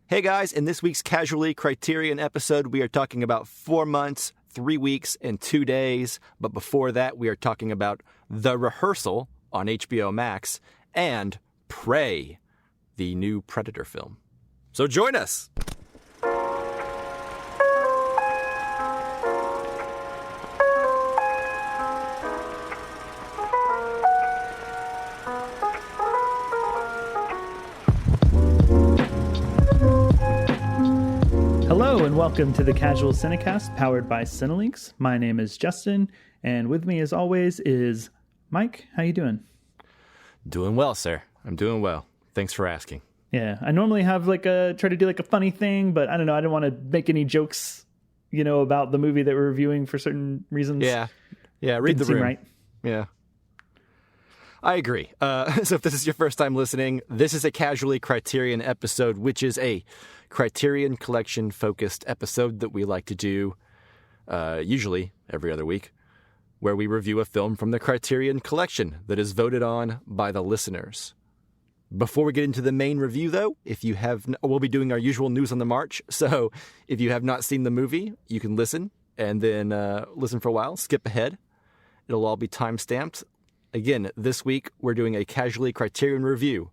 Hey guys, in this week's Casually Criterion episode, we are talking about 4 months, 3 weeks, and 2 days. But before that, we are talking about The Rehearsal on HBO Max and Prey, the new Predator film. So join us! Hello and welcome to the Casual Cinecast powered by Cinelinks. My name is Justin, and with me as always is Mike. How you doing? Doing well, sir. I'm doing well. Thanks for asking. Yeah, I normally have try to do a funny thing, but I don't know. I don't want to make any jokes, about the movie that we're reviewing for certain reasons. Yeah. Read the room. Right. Yeah. I agree. So if this is your first time listening, this is a Casually Criterion episode, which is a Criterion Collection-focused episode that we like to do usually every other week, where we review a film from the Criterion Collection that is voted on by the listeners. Before we get into the main review, though, we'll be doing our usual news on the march, so if you have not seen the movie, you can listen, and then listen for a while, skip ahead. It'll all be time-stamped. Again, this week, we're doing a Casually Criterion review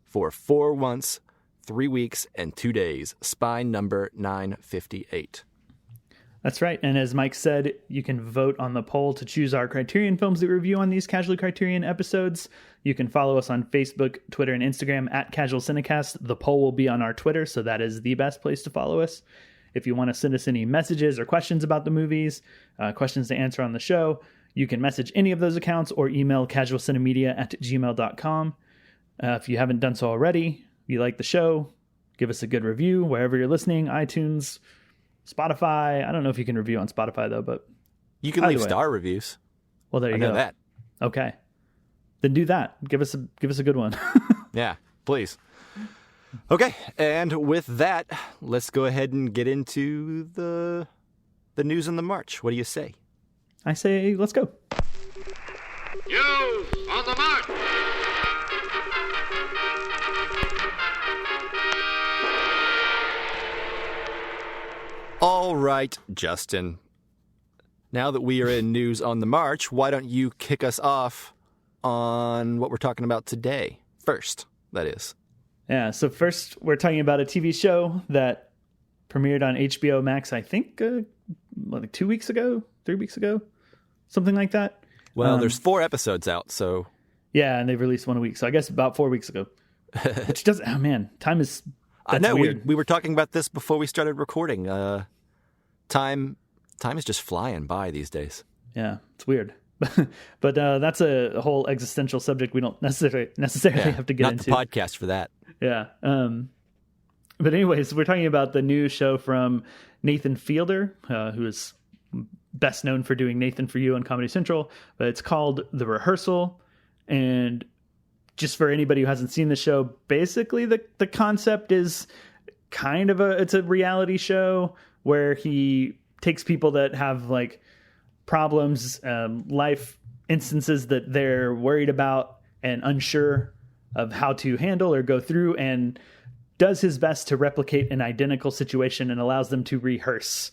for 4 months, 3 weeks, and 2 days. Spine number 958. That's right. And as Mike said, you can vote on the poll to choose our Criterion films that we review on these Casually Criterion episodes. You can follow us on Facebook, Twitter, and Instagram at Casual Cinecast. The poll will be on our Twitter, so that is the best place to follow us. If you want to send us any messages or questions about the movies, questions to answer on the show, you can message any of those accounts or email casualcinemedia@gmail.com. If you haven't done so already, you like the show, give us a good review wherever you're listening, iTunes, Spotify. I don't know if you can review on Spotify, though, but you can leave star reviews. Well, there you go. I know that. Okay. Then do that. Give us a good one. Yeah, please. Okay, and with that, let's go ahead and get into the news on the march. What do you say? I say, let's go. News on the march! All right, Justin. Now that we are in news on the march, why don't you kick us off on what we're talking about today? First, that is. Yeah, so first we're talking about a TV show that premiered on HBO Max, I think, 2 weeks ago, 3 weeks ago, something like that. Well, there's 4 episodes out, so... Yeah, and they've released one a week, so I guess about 4 weeks ago. Which doesn't... Oh, man, time is... I know, weird. We were talking about this before we started recording. Time is just flying by these days. Yeah, it's weird. But that's a whole existential subject we don't necessarily have to get into. Not the podcast for that. Yeah. But anyways, we're talking about the new show from Nathan Fielder, who is best known for doing Nathan For You on Comedy Central. But it's called The Rehearsal. And just for anybody who hasn't seen the show, basically the concept is kind of it's a reality show where he takes people that have problems, life instances that they're worried about and unsure of how to handle or go through, and does his best to replicate an identical situation and allows them to rehearse.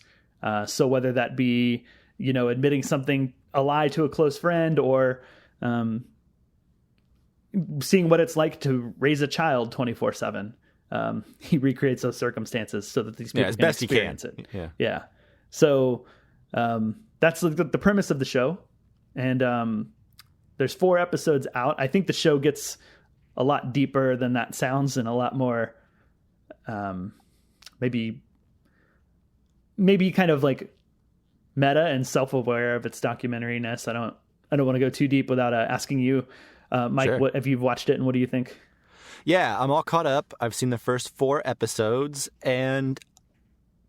So whether that be, admitting a lie to a close friend, or seeing what it's like to raise a child 24/7. He recreates those circumstances so that these people can experience it. Yeah. So that's the premise of the show. And there's 4 episodes out. I think the show gets a lot deeper than that sounds, and a lot more maybe kind of meta and self-aware of its documentary-ness. I don't want to go too deep without asking you, Mike, Sure. What have you watched it, and what do you think? Yeah, I'm all caught up. I've seen the first 4 episodes, and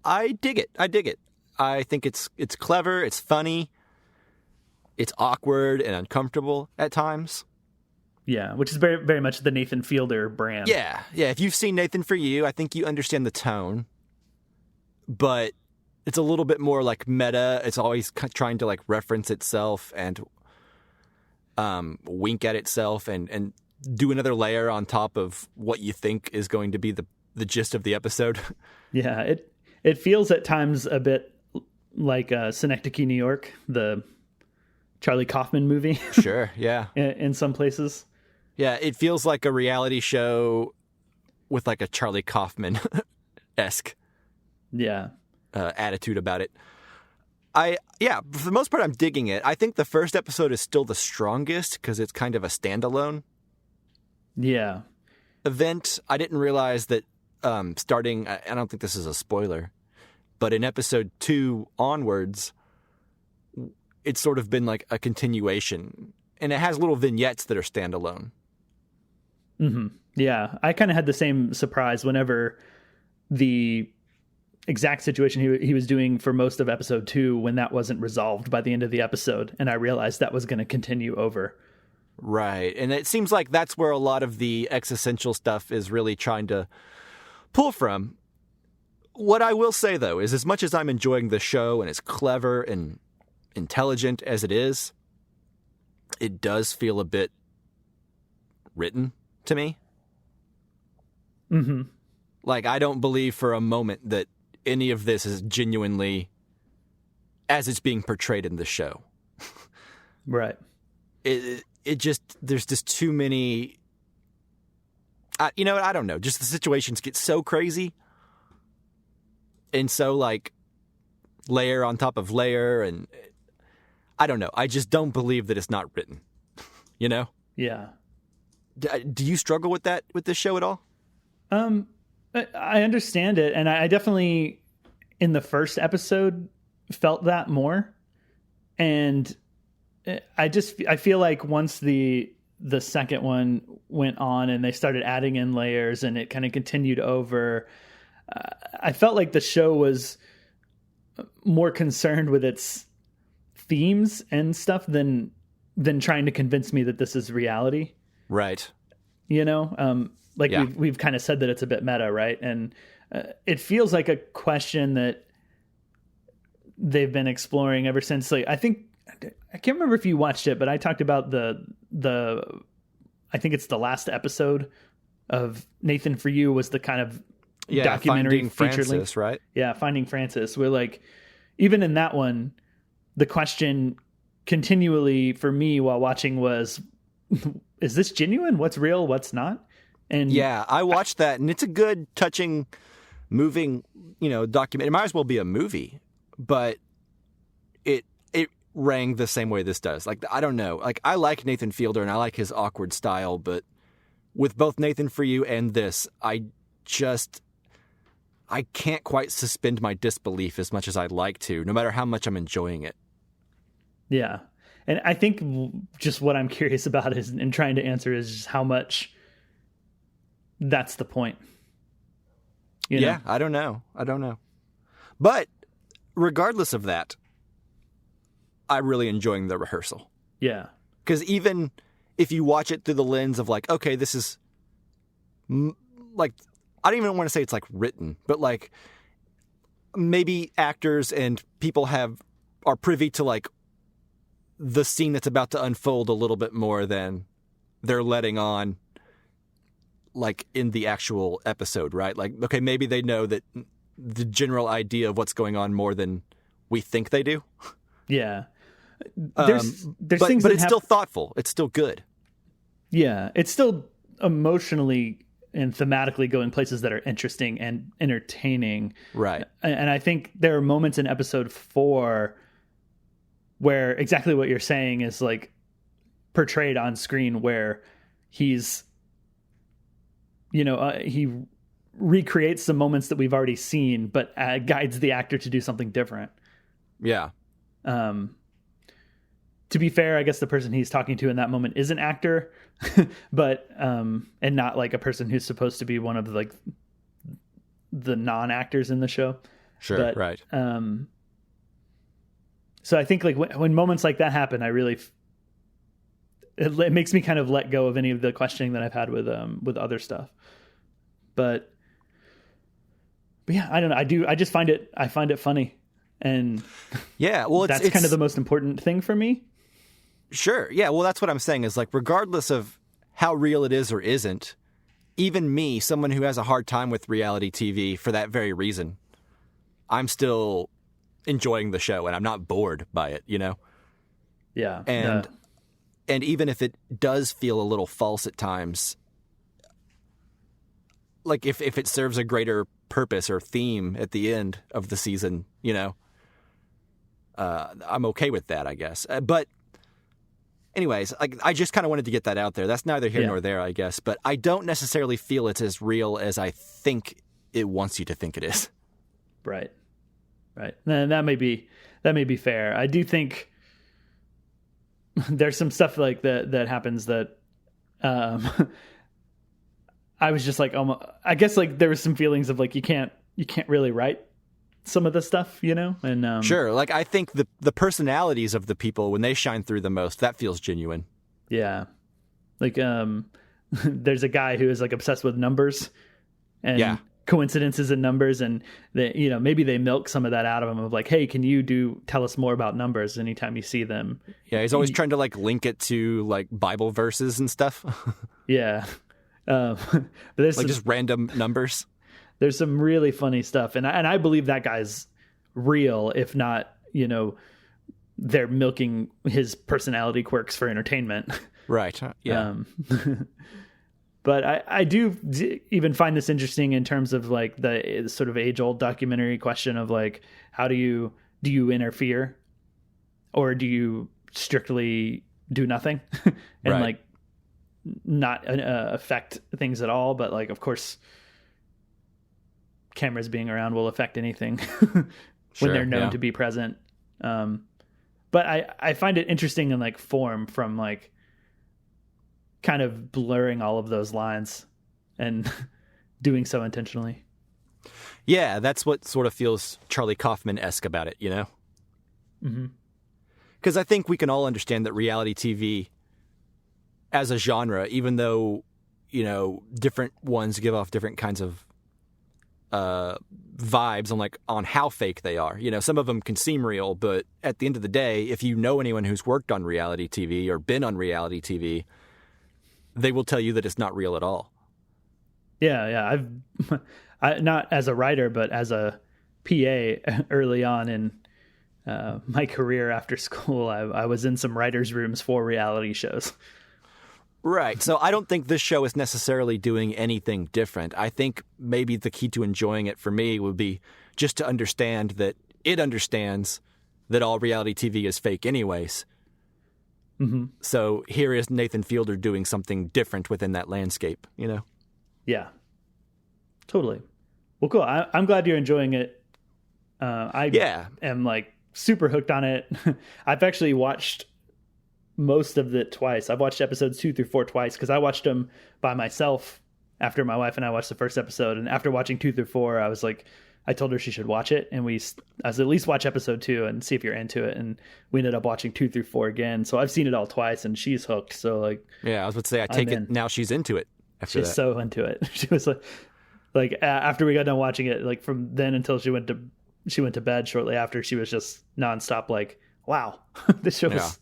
I dig it. I think it's clever, it's funny, it's awkward and uncomfortable at times. Yeah, which is very, very much the Nathan Fielder brand. Yeah. If you've seen Nathan For You, I think you understand the tone, but it's a little bit more meta. It's always trying to reference itself and wink at itself and do another layer on top of what you think is going to be the the gist of the episode. Yeah, it feels at times a bit like Synecdoche, New York, the Charlie Kaufman movie. Sure, yeah. In some places. Yeah, it feels like a reality show with like a Charlie Kaufman-esque attitude about it. For the most part, I'm digging it. I think the first episode is still the strongest because it's kind of a standalone event. I didn't realize that starting, I don't think this is a spoiler, but in episode 2 onwards, it's sort of been like a continuation. And it has little vignettes that are standalone. Mm-hmm. Yeah, I kind of had the same surprise whenever the exact situation he was doing for most of episode 2, when that wasn't resolved by the end of the episode, and I realized that was going to continue over. Right, and it seems like that's where a lot of the existential stuff is really trying to pull from. What I will say, though, is as much as I'm enjoying the show and as clever and intelligent as it is, it does feel a bit written to me. Mm-hmm. Like, I don't believe for a moment that any of this is genuinely as it's being portrayed in the show. Right. It just, there's just too many, I don't know, just the situations get so crazy. And so, like, layer on top of layer, and I don't know. I just don't believe that it's not written, you know? Yeah. Do you struggle with that, with this show at all? I understand it, and I definitely, in the first episode, felt that more. And I feel like once the second one went on and they started adding in layers and it kind of continued over, I felt like the show was more concerned with its themes and stuff than trying to convince me that this is reality. Right. You know, we've kind of said that it's a bit meta, right? And it feels like a question that they've been exploring ever since. Like, I can't remember if you watched it, but I talked about I think it's the last episode of Nathan For You was the kind of documentary feature length, right? Yeah, Finding Francis. Where, like, even in that one, the question continually for me while watching was, is this genuine? What's real? What's not? And yeah, I watched that, and it's a good, touching, moving, document. It might as well be a movie, but it rang the same way this does. Like, I don't know. Like, I like Nathan Fielder, and I like his awkward style, but with both Nathan For You and this, I can't quite suspend my disbelief as much as I'd like to, no matter how much I'm enjoying it. Yeah. And I think just what I'm curious about is, and trying to answer, is just how much that's the point. You know? I don't know. But regardless of that, I'm really enjoying the rehearsal. Yeah. Because even if you watch it through the lens of like, okay, this is like, I don't even want to say it's like written, but like maybe actors and people are privy to like the scene that's about to unfold a little bit more than they're letting on like in the actual episode, right? Like, okay, maybe they know that the general idea of what's going on more than we think they do. Yeah. There's things, but it's still thoughtful. It's still good. Yeah. It's still emotionally and thematically going places that are interesting and entertaining. Right. And I think there are moments in episode 4 where exactly what you're saying is like portrayed on screen, where he's, he recreates some moments that we've already seen, but guides the actor to do something different. Yeah. To be fair, I guess the person he's talking to in that moment is an actor, but and not like a person who's supposed to be one of like the non-actors in the show. Sure, but, right. So I think like when moments like that happen, I really it makes me kind of let go of any of the questioning that I've had with other stuff. But yeah, I don't know. I just find it funny. And yeah, well, that's kind of the most important thing for me. Sure. Yeah. Well, that's what I'm saying is like, regardless of how real it is or isn't, even me, someone who has a hard time with reality TV for that very reason, I'm still enjoying the show and I'm not bored by it, you know? Yeah. And even if it does feel a little false at times, like if it serves a greater purpose or theme at the end of the season, you know, I'm okay with that, I guess. But anyways, I just kind of wanted to get that out there. That's neither here nor there, I guess. But I don't necessarily feel it's as real as I think it wants you to think it is. Right. And that may be fair. I do think there's some stuff like that happens that I was just like, I guess like there was some feelings of like you can't really write some of the stuff, you know? And sure, like I think the personalities of the people when they shine through the most, that feels genuine. Yeah. Like there's a guy who is like obsessed with numbers and coincidences in numbers, and they, you know, maybe they milk some of that out of him of like, hey, can you tell us more about numbers anytime you see them? Yeah, he's always trying to like link it to like Bible verses and stuff. Yeah. But there's like just random numbers. There's some really funny stuff, and I believe that guy's real, if not, you know, they're milking his personality quirks for entertainment. Right. Yeah. But I do even find this interesting in terms of like the sort of age-old documentary question of like, how do you interfere, or do you strictly do nothing and right. like not affect things at all? But like, of course, cameras being around will affect anything when they're known to be present. But I find it interesting in like form from like kind of blurring all of those lines and doing so intentionally. Yeah, that's what sort of feels Charlie Kaufman-esque about it, you know? Mm-hmm. Because I think we can all understand that reality TV as a genre, even though, you know, different ones give off different kinds of vibes on how fake they are. You know, some of them can seem real, but at the end of the day, if you know anyone who's worked on reality TV or been on reality TV, they will tell you that it's not real at all. Yeah. I not as a writer, but as a PA early on in my career after school, I was in some writers' rooms for reality shows. Right. So I don't think this show is necessarily doing anything different. I think maybe the key to enjoying it for me would be just to understand that it understands that all reality TV is fake anyways. Mm-hmm. So here is Nathan Fielder doing something different within that landscape, you know? Yeah. Totally. Well, cool. I'm glad you're enjoying it. I am like super hooked on it. I've actually watched most of it twice. I've watched episodes 2 through 4 twice because I watched them by myself after my wife and I watched the first episode. And after watching 2 through 4, I was like, I told her she should watch it. And I was at least watch episode 2 and see if you're into it. And we ended up watching 2 through 4 again. So I've seen it all twice and she's hooked. So like, yeah, I was about to say, I take it now she's into it. She's so into it. She was like after we got done watching it, like from then until she went to bed shortly after, she was just nonstop like, wow, this show is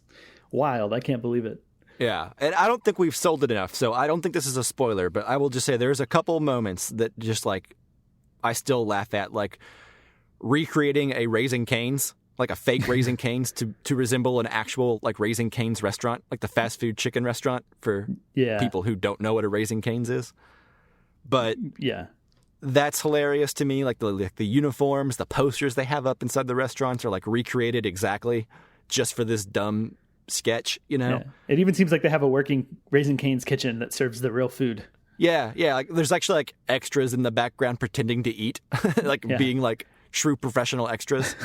wild. I can't believe it. Yeah. And I don't think we've sold it enough. So I don't think this is a spoiler, but I will just say there's a couple moments that just like I still laugh at, like recreating a Raising Cane's, like a fake Raising Cane's to resemble an actual like Raising Cane's restaurant, like the fast food chicken restaurant for people who don't know what a Raising Cane's is. But yeah, that's hilarious to me. Like the uniforms, the posters they have up inside the restaurants are like recreated exactly just for this dumb sketch, you know? Yeah. It even seems like they have a working Raising Cane's kitchen that serves the real food. Yeah. Like there's actually like extras in the background pretending to eat, like being like true professional extras.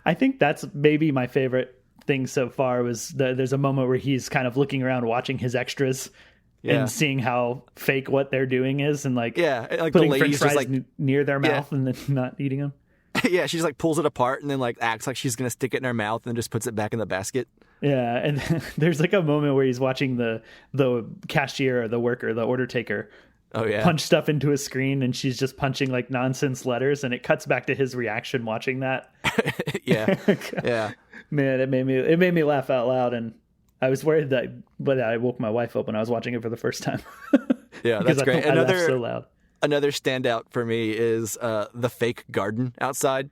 I think that's maybe my favorite thing so far was there's a moment where he's kind of looking around watching his extras and seeing how fake what they're doing is, and like the putting French lady's fries just like near their mouth and then not eating them. Yeah, she just like pulls it apart and then like acts like she's gonna stick it in her mouth and just puts it back in the basket. Yeah, and there's like a moment where he's watching the cashier or the worker, the order taker, punch stuff into a screen, and she's just punching like nonsense letters, and it cuts back to his reaction watching that. Yeah. Man, it made me laugh out loud, and I was worried that I woke my wife up when I was watching it for the first time. Yeah, that's great. I laugh so loud. Another standout for me is the fake garden outside.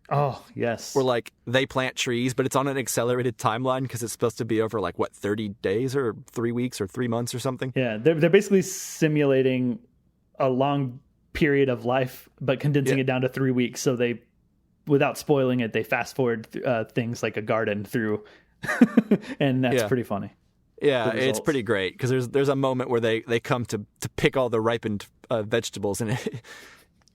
Oh, yes. Where, like, they plant trees, but it's on an accelerated timeline because it's supposed to be over, like, 30 days or 3 weeks or 3 months or something? Yeah, they're basically simulating a long period of life, but condensing it down to 3 weeks. So they, without spoiling it, they fast forward things like a garden through, and that's pretty funny. Yeah, it's pretty great because there's a moment where they come to pick all the ripened vegetables, and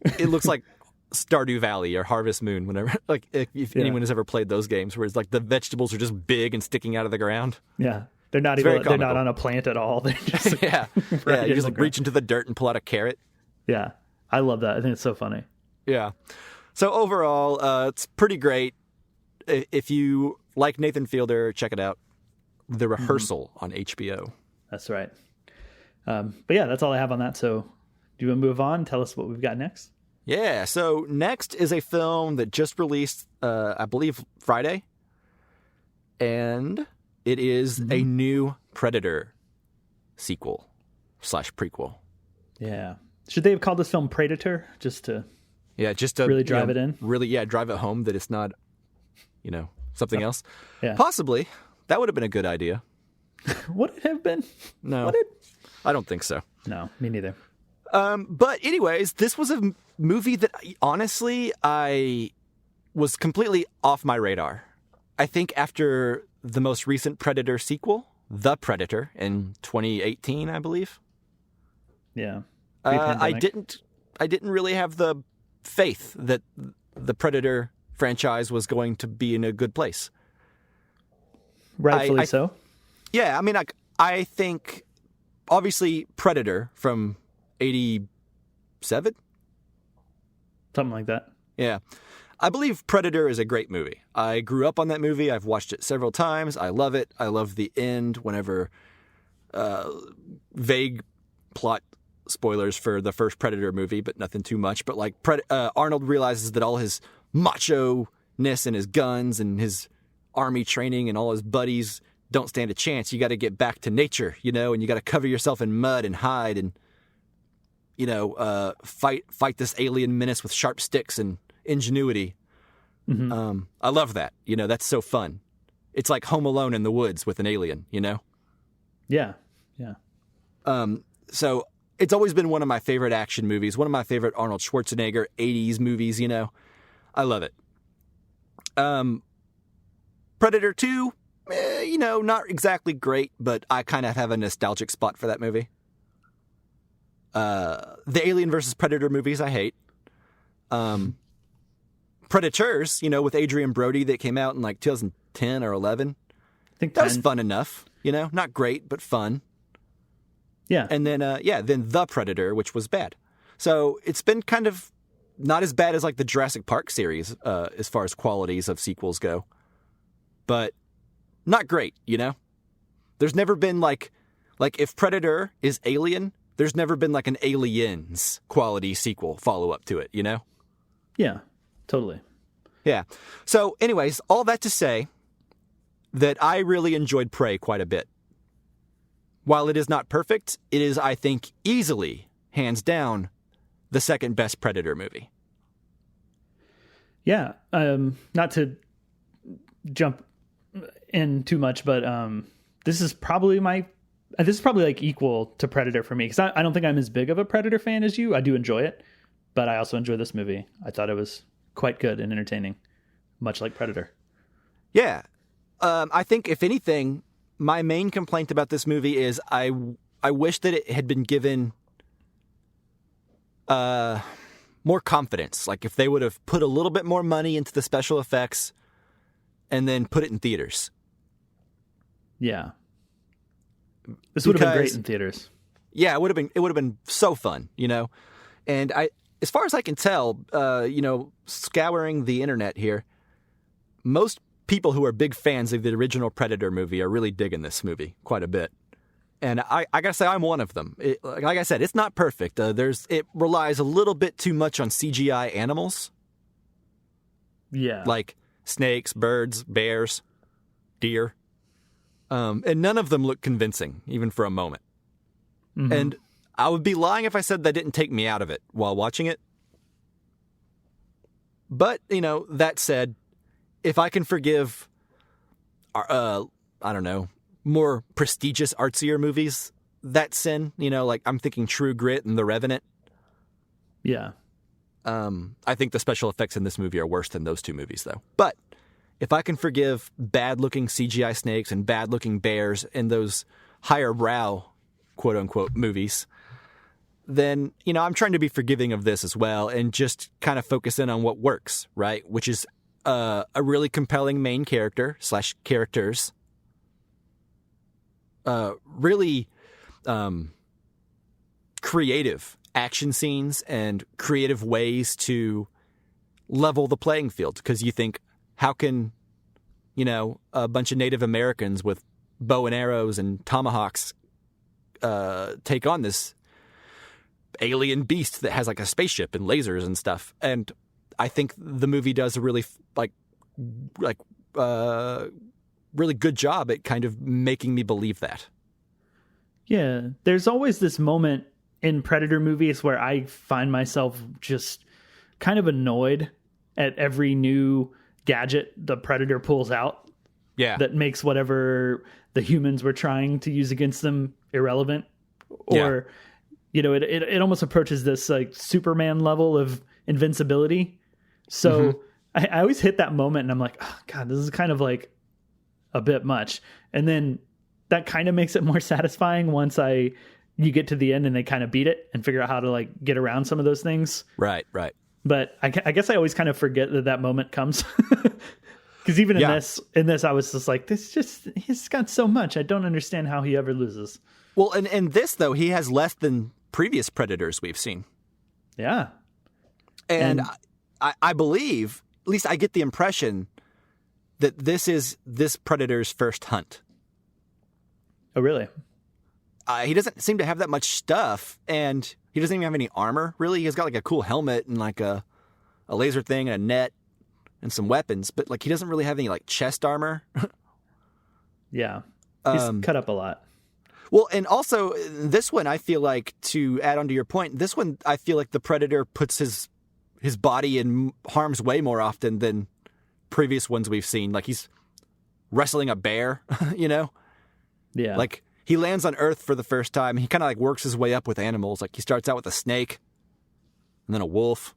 it looks like Stardew Valley or Harvest Moon, whenever, like, if anyone has ever played those games where it's like the vegetables are just big and sticking out of the ground. Yeah. They're not on a plant at all. They're just you just like reach into the dirt and pull out a carrot. Yeah. I love that. I think it's so funny. Yeah. So overall, it's pretty great. If you like Nathan Fielder, check it out. The Rehearsal on HBO. That's right. But yeah, that's all I have on that. So do you want to move on? Tell us what we've got next. Yeah, so next is a film that just released, I believe, Friday. And it is a new Predator sequel / prequel. Yeah. Should they have called this film Predator just to really drive it in? Really, drive it home that it's not, something else. Yeah. Possibly. That would have been a good idea. Would it have been? No. I don't think so. No, me neither. But anyways, this was a movie that honestly I was completely off my radar. I think after the most recent Predator sequel, The Predator, in 2018, I believe. Yeah. I didn't really have the faith that the Predator franchise was going to be in a good place. Rightfully so. Yeah, I mean, I think obviously Predator from 87? Something like that. Yeah. I believe Predator is a great movie. I grew up on that movie. I've watched it several times. I love it. I love the end whenever vague plot spoilers for the first Predator movie, but nothing too much. But like Arnold realizes that all his macho-ness and his guns and his army training and all his buddies don't stand a chance. You got to get back to nature, and you got to cover yourself in mud and hide and, fight this alien menace with sharp sticks and ingenuity. Mm-hmm. I love that. That's so fun. It's like Home Alone in the woods with an alien, Yeah. Yeah. So it's always been one of my favorite action movies, one of my favorite Arnold Schwarzenegger 80s movies, I love it. Predator 2, not exactly great, but I kind of have a nostalgic spot for that movie. The Alien versus Predator movies I hate. Predators, with Adrian Brody that came out in like 2010 or 11. I think that was fun enough, not great, but fun. Yeah. And then, then The Predator, which was bad. So it's been kind of not as bad as like the Jurassic Park series as far as qualities of sequels go. But not great, There's never been like if Predator is Alien, there's never been like an Aliens quality sequel follow-up to it, Yeah, totally. Yeah. So anyways, all that to say that I really enjoyed Prey quite a bit. While it is not perfect, it is, I think, easily, hands down, the second best Predator movie. Yeah. Not to jump in too much, but this is probably like equal to Predator for me, because I don't think I'm as big of a Predator fan as you. I do enjoy it, but I also enjoy this movie. I thought it was quite good and entertaining, much like Predator. Yeah. I think, if anything, my main complaint about this movie is I wish that it had been given more confidence. Like if they would have put a little bit more money into the special effects and then put it in theaters. Yeah. This would have been great in theaters. Yeah, it would have been so fun, And as far as I can tell, scouring the internet here, most people who are big fans of the original Predator movie are really digging this movie quite a bit. And I gotta say, I'm one of them. Like I said, it's not perfect. It relies a little bit too much on CGI animals. Yeah. Like snakes, birds, bears, deer. And none of them look convincing, even for a moment. Mm-hmm. And I would be lying if I said that didn't take me out of it while watching it. But, that said, if I can forgive, I don't know, more prestigious, artsier movies, that sin, like I'm thinking True Grit and The Revenant. Yeah. I think the special effects in this movie are worse than those two movies, though. But if I can forgive bad-looking CGI snakes and bad-looking bears in those higher-brow, quote-unquote, movies, then, I'm trying to be forgiving of this as well and just kind of focus in on what works, right? Which is a really compelling main character / characters. Really creative action scenes and creative ways to level the playing field. Because you think, how can, a bunch of Native Americans with bow and arrows and tomahawks take on this alien beast that has like a spaceship and lasers and stuff? And I think the movie does a really really good job at kind of making me believe that. Yeah, there's always this moment in Predator movies where I find myself just kind of annoyed at every new gadget the Predator pulls out. Yeah. That makes whatever the humans were trying to use against them irrelevant. Or, it almost approaches this like Superman level of invincibility. So I always hit that moment and I'm like, oh God, this is kind of like a bit much. And then that kind of makes it more satisfying once you get to the end and they kind of beat it and figure out how to like get around some of those things. Right. But I guess I always kind of forget that moment comes. Because even in this, I was just like, he's got so much. I don't understand how he ever loses. Well, and in this, though, he has less than previous Predators we've seen. Yeah. And I believe, at least I get the impression, that this is this Predator's first hunt. Oh, really? He doesn't seem to have that much stuff, and he doesn't even have any armor, really. He's got like a cool helmet and like a laser thing and a net and some weapons, but like he doesn't really have any like chest armor. Yeah. He's cut up a lot. Well, and also this one, I feel like, to add on to your point, this one, I feel like the Predator puts his body in harm's way more often than previous ones we've seen. Like he's wrestling a bear, Yeah. Like he lands on Earth for the first time. He kind of like works his way up with animals. Like he starts out with a snake and then a wolf,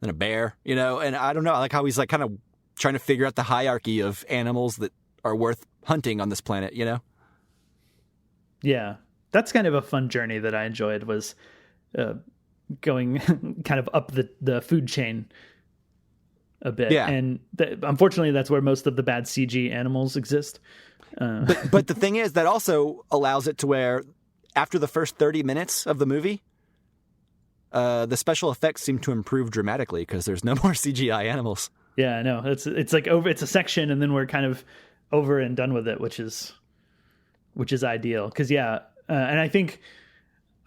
then a bear, and I don't know. I like how he's like kind of trying to figure out the hierarchy of animals that are worth hunting on this planet, Yeah, that's kind of a fun journey that I enjoyed, was going kind of up the food chain a bit. Yeah. And unfortunately, that's where most of the bad CG animals exist. But the thing is, that also allows it to where after the first 30 minutes of the movie, the special effects seem to improve dramatically because there's no more CGI animals. Yeah, I know. It's like over. It's a section, and then we're kind of over and done with it, which is ideal. Because and I think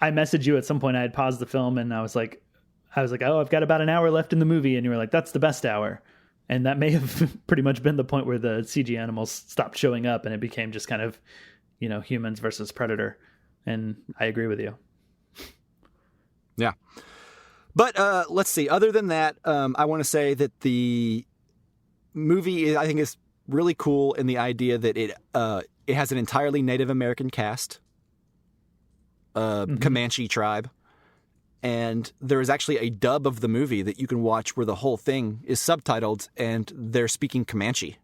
I messaged you at some point. I had paused the film, and I was like, oh, I've got about an hour left in the movie, and you were like, that's the best hour. And that may have pretty much been the point where the CG animals stopped showing up, and it became just kind of, humans versus Predator. And I agree with you. Yeah. But let's see. Other than that, I want to say that the movie, I think, is really cool in the idea that it has an entirely Native American cast, Comanche tribe. And there is actually a dub of the movie that you can watch where the whole thing is subtitled and they're speaking Comanche.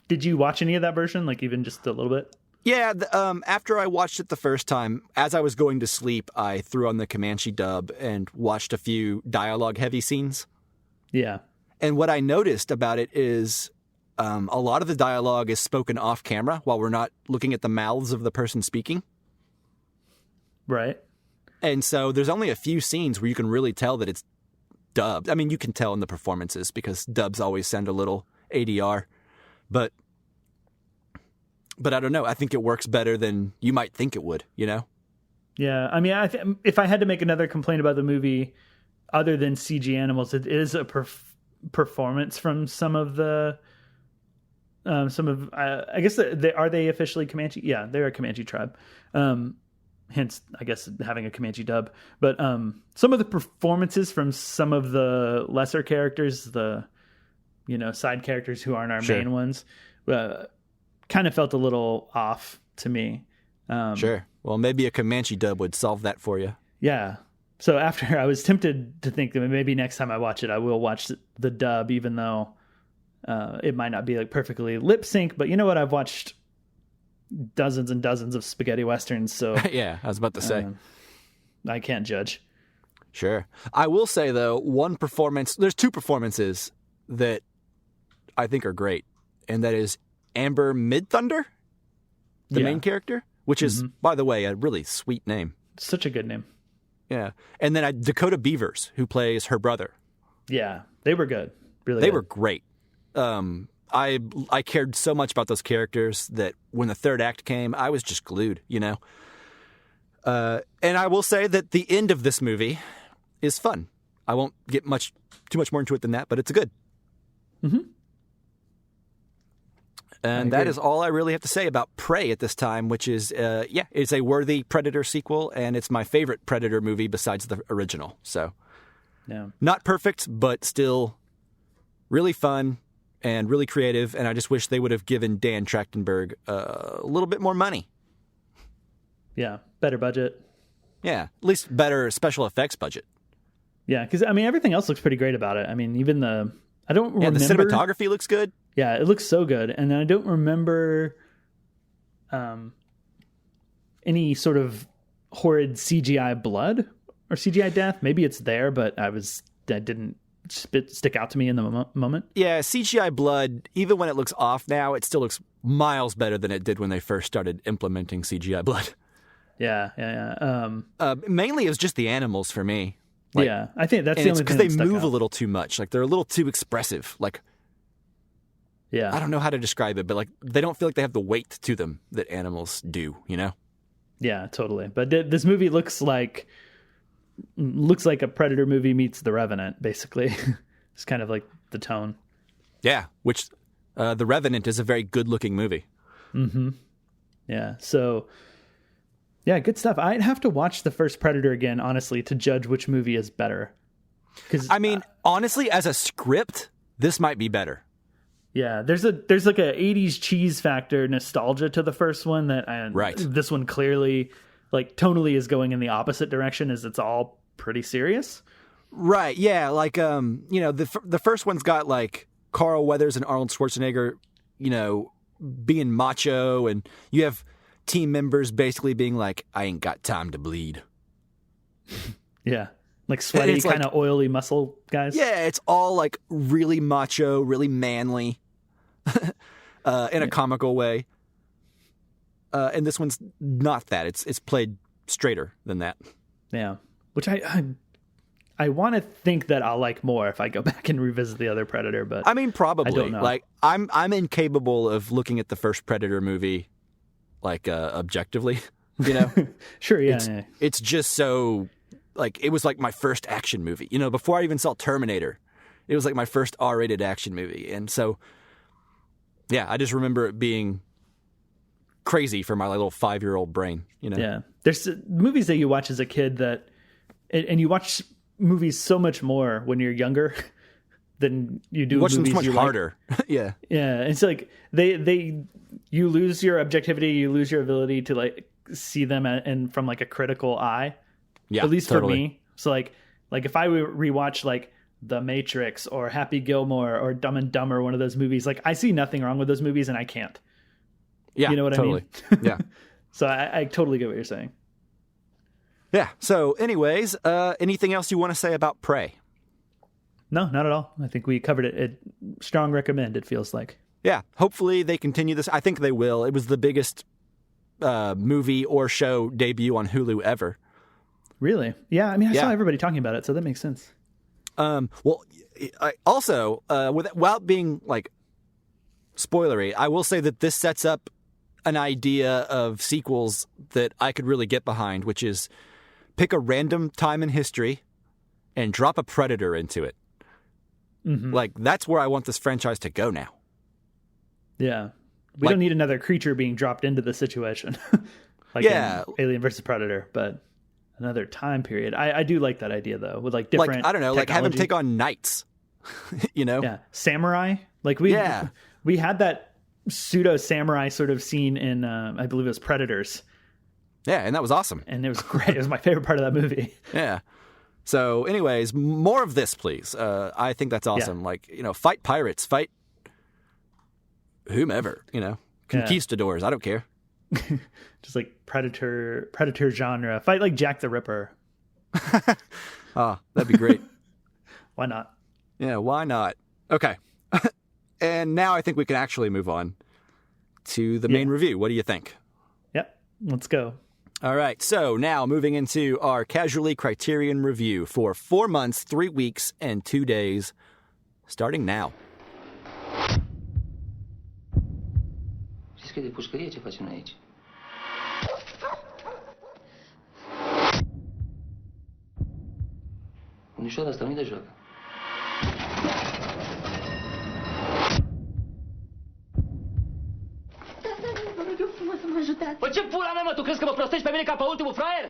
Did you watch any of that version? Like even just a little bit? Yeah. After I watched it the first time, as I was going to sleep, I threw on the Comanche dub and watched a few dialogue heavy scenes. Yeah. And what I noticed about it is a lot of the dialogue is spoken off camera while we're not looking at the mouths of the person speaking. Right. And so there's only a few scenes where you can really tell that it's dubbed. I mean, you can tell in the performances because dubs always send a little ADR. But I don't know. I think it works better than you might think it would, Yeah. I mean, if I had to make another complaint about the movie other than CG animals, it is a performance from some of the... I guess are they officially Comanche? Yeah, they're a Comanche tribe. hence, I guess, having a Comanche dub. But some of the performances from some of the lesser characters, the side characters who aren't our main ones, kind of felt a little off to me. Sure. Well, maybe a Comanche dub would solve that for you. Yeah. So after, I was tempted to think that maybe next time I watch it, I will watch the dub, even though it might not be like perfectly lip sync. But you know what? I've watched dozens and dozens of spaghetti westerns, so yeah, I was about to say I can't judge. Sure. I will say though, there's two performances that I think are great, and that is Amber Midthunder, the main character, which is, by the way, a really sweet name. Such a good name. Yeah. And then Dakota Beavers, who plays her brother. Yeah, they were good. Really, they were great. I cared so much about those characters that when the third act came, I was just glued, And I will say that the end of this movie is fun. I won't get too much more into it than that, but it's good. Mm-hmm. And that is all I really have to say about Prey at this time, which is, it's a worthy Predator sequel, and it's my favorite Predator movie besides the original. So, not perfect, but still really fun and really creative, and I just wish they would have given Dan Trachtenberg a little bit more money. Yeah, better budget. Yeah, at least better special effects budget. Yeah, because, everything else looks pretty great about it. Even I don't remember. Yeah, the cinematography looks good. Yeah, it looks so good. And I don't remember any sort of horrid CGI blood or CGI death. Maybe it's there, but that didn't stick out to me in the moment. Yeah, CGI blood, even when it looks off now, it still looks miles better than it did when they first started implementing CGI blood. Yeah. Mainly it was just the animals for me. I think that's the only thing because they move a little too much. Like, they're a little too expressive. Like, yeah, I don't know how to describe it, but like, they don't feel like they have the weight to them that animals do, Yeah, totally. But this movie looks like a Predator movie meets The Revenant, basically. It's kind of like the tone. Yeah, which The Revenant is a very good-looking movie. Mm-hmm. Yeah, so... Yeah, good stuff. I'd have to watch the first Predator again, honestly, to judge which movie is better. Because honestly, as a script, this might be better. Yeah, there's like a 80s cheese factor nostalgia to the first one that this one clearly, like, tonally is going in the opposite direction, as it's all pretty serious. Right, yeah, like, the first one's got, like, Carl Weathers and Arnold Schwarzenegger, being macho, and you have team members basically being like, I ain't got time to bleed. Yeah. Like sweaty, kind of oily muscle guys. Yeah, it's all like really macho, really manly, in a comical way. And this one's not that. It's played straighter than that. Yeah, which I want to think that I'll like more if I go back and revisit the other Predator. But probably. I don't know. Like, I'm incapable of looking at the first Predator movie like objectively, Sure, yeah. It's just so, like, it was like my first action movie. Before I even saw Terminator, it was like my first R-rated action movie. And so, yeah, I just remember it being crazy for my little 5-year-old brain, Yeah. There's movies that you watch as a kid and you watch movies so much more when you're younger than you do. You watch movies them so much harder. Yeah. Yeah. It's like you lose your objectivity, you lose your ability to like see them and from like a critical eye. Yeah, at least totally. for me. So like if I rewatch like The Matrix or Happy Gilmore or Dumb and Dumber, one of those movies, like I see nothing wrong with those movies and I can't. Yeah, you know what totally. I mean? Yeah. So I totally get what you're saying. Yeah. So anyways, anything else you want to say about Prey? No, not at all. I think we covered it. Strong recommend, it feels like. Yeah. Hopefully they continue this. I think they will. It was the biggest movie or show debut on Hulu ever. Really? Yeah. I saw everybody talking about it, so that makes sense. Well, I also, without being like spoilery, I will say that this sets up an idea of sequels that I could really get behind, which is pick a random time in history and drop a Predator into it. Mm-hmm. Like, that's where I want this franchise to go now. Yeah. We don't need another creature being dropped into the situation. like in Alien versus Predator, but another time period. I do like that idea though, with like different. Like, I don't know, technology. like have him take on knights. You know? Yeah, samurai. Like we had that pseudo samurai sort of scene in I believe it was Predators. Yeah, and that was awesome. And it was great. It was my favorite part of that movie. Yeah. So, anyways, more of this, please. I think that's awesome. Yeah. Like, you know, fight pirates, fight whomever, you know, conquistadors. I don't care. Just like predator genre. Fight like Jack the Ripper. That'd be great. Why not? Yeah, why not? Okay. And now I think we can actually move on to the main review. What do you think? Yep. Let's go. All right, so now moving into our Casually Criterion review for 4 months, 3 weeks, and 2 days, starting now. Știi de pușcărie ce facem aici? Unișoara asta nu-i de joacă. Păi ce pula mea, mă, tu crezi că mă prostești pe mine ca pe ultimul fraier?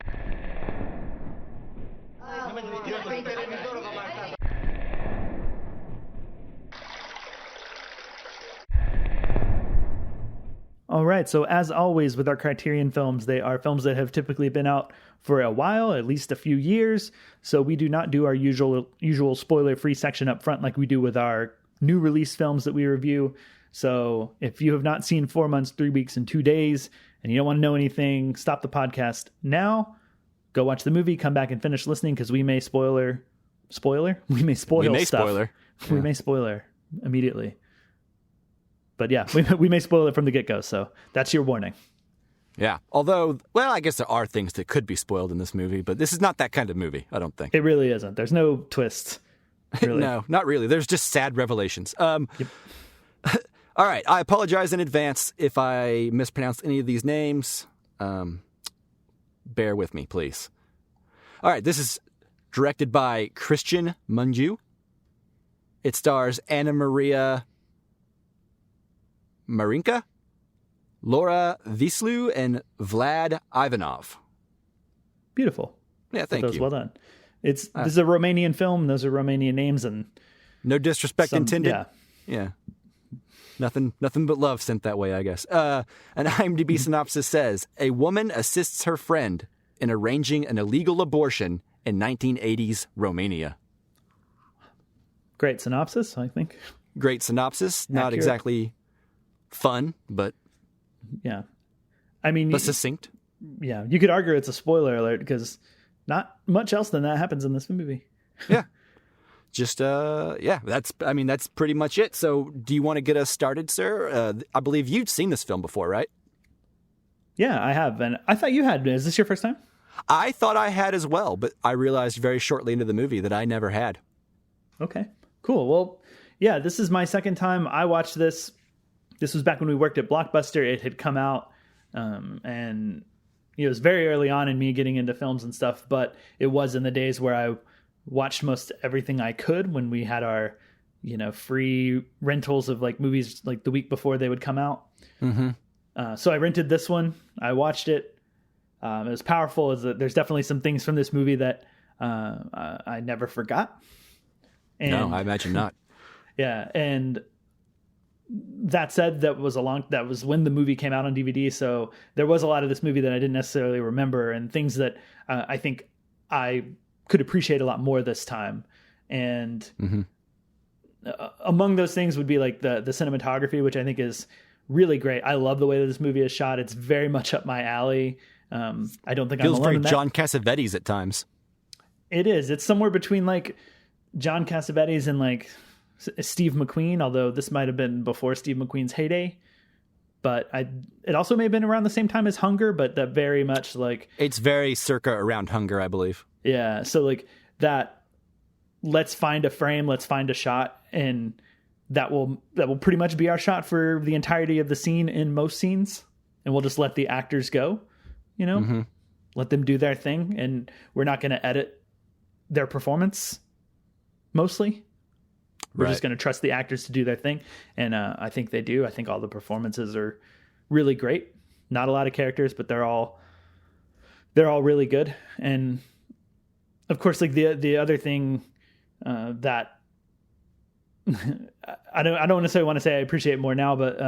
All right, so as always with our Criterion films, they are films that have typically been out for a while, at least a few years, so we do not do our usual spoiler-free section up front like we do with our new release films that we review. So if you have not seen 4 months, 3 weeks, and 2 days, and you don't want to know anything, stop the podcast now, go watch the movie, come back and finish listening, because we may spoiler? We may spoil stuff. Spoiler. Yeah. We may spoiler immediately. But yeah, we may spoil it from the get-go, so that's your warning. Yeah, although, well, I guess there are things that could be spoiled in this movie, but this is not that kind of movie, I don't think. It really isn't. There's no twists. Really. No, not really. There's just sad revelations. Yep. All right, I apologize in advance if I mispronounced any of these names. Bear with me, please. All right, this is directed by Criterion Poll. It stars Anna Maria Marinka, Laura Vislu, and Vlad Ivanov. Beautiful. Yeah, thank you. Well done. This is a Romanian film. Those are Romanian names, and no disrespect intended. Yeah. Nothing but love sent that way, I guess. An IMDb synopsis says, a woman assists her friend in arranging an illegal abortion in 1980s Romania. Great synopsis, I think. Great synopsis. Accurate. Not exactly fun, but yeah. I mean, but succinct. Yeah, you could argue it's a spoiler alert because not much else than that happens in this movie. Yeah. Just, that's pretty much it. So do you want to get us started, sir? I believe you've seen this film before, right? Yeah, I have. And I thought you had. Is this your first time? I thought I had as well, but I realized very shortly into the movie that I never had. Okay, cool. Well, yeah, this is my second time. I watched this. This was back when we worked at Blockbuster. It had come out, and it was very early on in me getting into films and stuff, but it was in the days where I watched most everything I could when we had our, free rentals of like movies like the week before they would come out. Mm-hmm. So I rented this one. I watched it. It was powerful. There's definitely some things from this movie that I never forgot. And, no, I imagine not. Yeah, and that said, that was when the movie came out on DVD. So there was a lot of this movie that I didn't necessarily remember, and things that I think I could appreciate a lot more this time. And among those things would be like the cinematography, which I think is really great. I love the way that this movie is shot. It's very much up my alley. I don't think feels I'm alone in very that. John Cassavetes at times. It is. It's somewhere between like John Cassavetes and like Steve McQueen, although this might have been before Steve McQueen's heyday. But it also may have been around the same time as Hunger, but that very much like... It's very circa around Hunger, I believe. Yeah, so like that, let's find a frame, let's find a shot, and that will pretty much be our shot for the entirety of the scene in most scenes, and we'll just let the actors go, let them do their thing, and we're not going to edit their performance, mostly. We're just going to trust the actors to do their thing. And I think they do. I think all the performances are really great. Not a lot of characters, but they're all they're all really good. And of course, like the other thing that I don't necessarily want to say I appreciate more now, but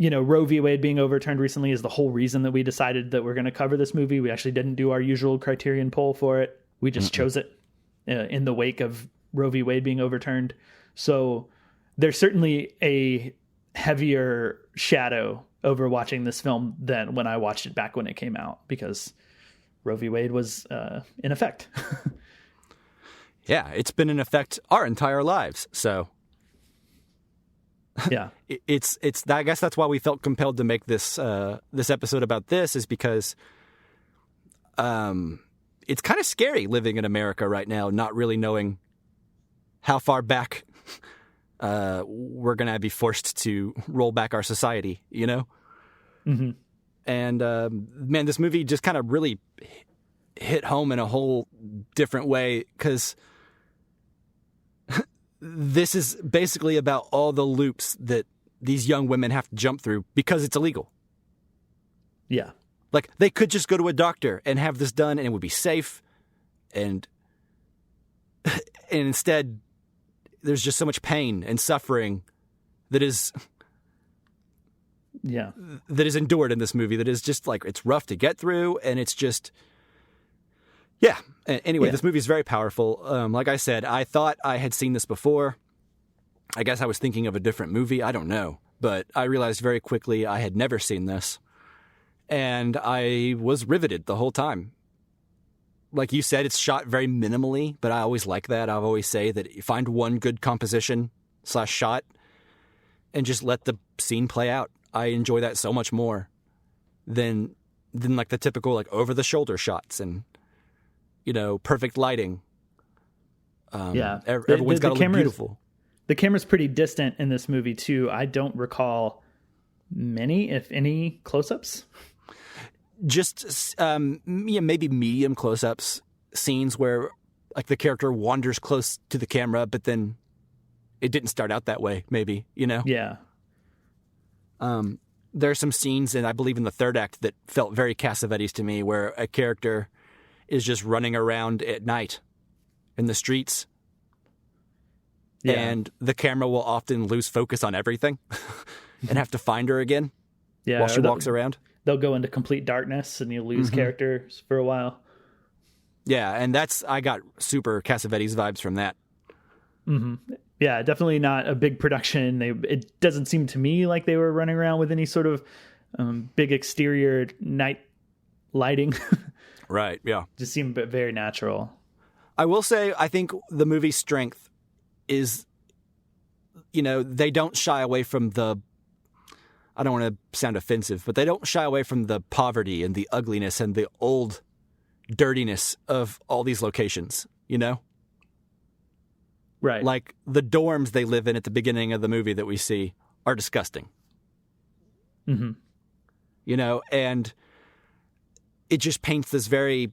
Roe v. Wade being overturned recently is the whole reason that we decided that we're going to cover this movie. We actually didn't do our usual Criterion poll for it. We just chose it in the wake of Roe v. Wade being overturned. So there's certainly a heavier shadow over watching this film than when I watched it back when it came out, because Roe v. Wade was in effect. Yeah, it's been in effect our entire lives. So yeah, it's I guess that's why we felt compelled to make this this episode about this, is because it's kind of scary living in America right now, not really knowing how far back we're going to be forced to roll back our society, Mm-hmm. And man, this movie just kind of really hit home in a whole different way, because this is basically about all the loops that these young women have to jump through because it's illegal. Yeah. Like, they could just go to a doctor and have this done and it would be safe. And instead, there's just so much pain and suffering that is endured in this movie, that is just like, it's rough to get through. And it's just, yeah. Anyway, This movie is very powerful. Like I said, I thought I had seen this before. I guess I was thinking of a different movie. I don't know. But I realized very quickly I had never seen this. And I was riveted the whole time. Like you said, it's shot very minimally, but I always like that. I always say that you find one good composition / shot and just let the scene play out. I enjoy that so much more than like the typical like over the shoulder shots and perfect lighting. Everyone's got to look beautiful. The camera's pretty distant in this movie too. I don't recall many, if any, close-ups. Just maybe medium close-ups, scenes where like the character wanders close to the camera, but then it didn't start out that way. Maybe Yeah. There are some scenes, and I believe in the third act, that felt very Cassavetes to me, where a character is just running around at night in the streets. Yeah. And the camera will often lose focus on everything and have to find her again while she walks around. They'll go into complete darkness and you lose characters for a while. Yeah, and I got super Cassavetes vibes from that. Mm-hmm. Yeah, definitely not a big production. It doesn't seem to me like they were running around with any sort of big exterior night lighting. Right, yeah. Just seemed very natural. I will say, I think the movie's strength is, they don't shy away from the, I don't want to sound offensive, but they don't shy away from the poverty and the ugliness and the old dirtiness of all these locations, Right. Like the dorms they live in at the beginning of the movie that we see are disgusting. Mm-hmm. And it just paints this very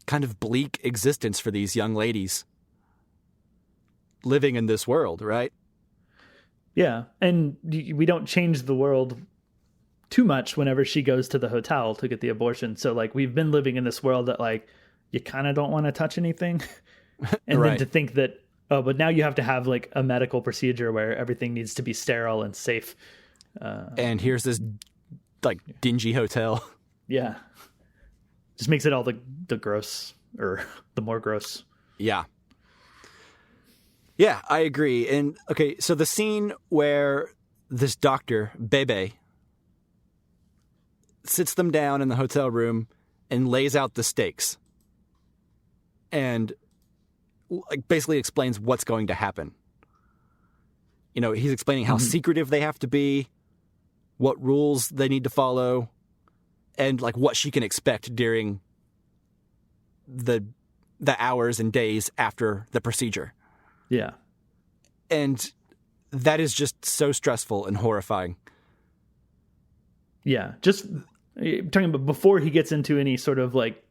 kind of bleak existence for these young ladies living in this world, right? Yeah, and we don't change the world too much whenever she goes to the hotel to get the abortion. So, like, we've been living in this world that, like, you kind of don't want to touch anything. And right. Then to think that, but now you have to have, like, a medical procedure where everything needs to be sterile and safe. And here's this, like, dingy hotel. Yeah. Just makes it all the gross, or the more gross. Yeah. Yeah, I agree. And, okay, so the scene where this doctor, Bebe, sits them down in the hotel room and lays out the stakes and like basically explains what's going to happen. He's explaining how secretive they have to be, what rules they need to follow, and like what she can expect during the hours and days after the procedure. Yeah. And that is just so stressful and horrifying. Yeah. Just talking about before he gets into any sort of like,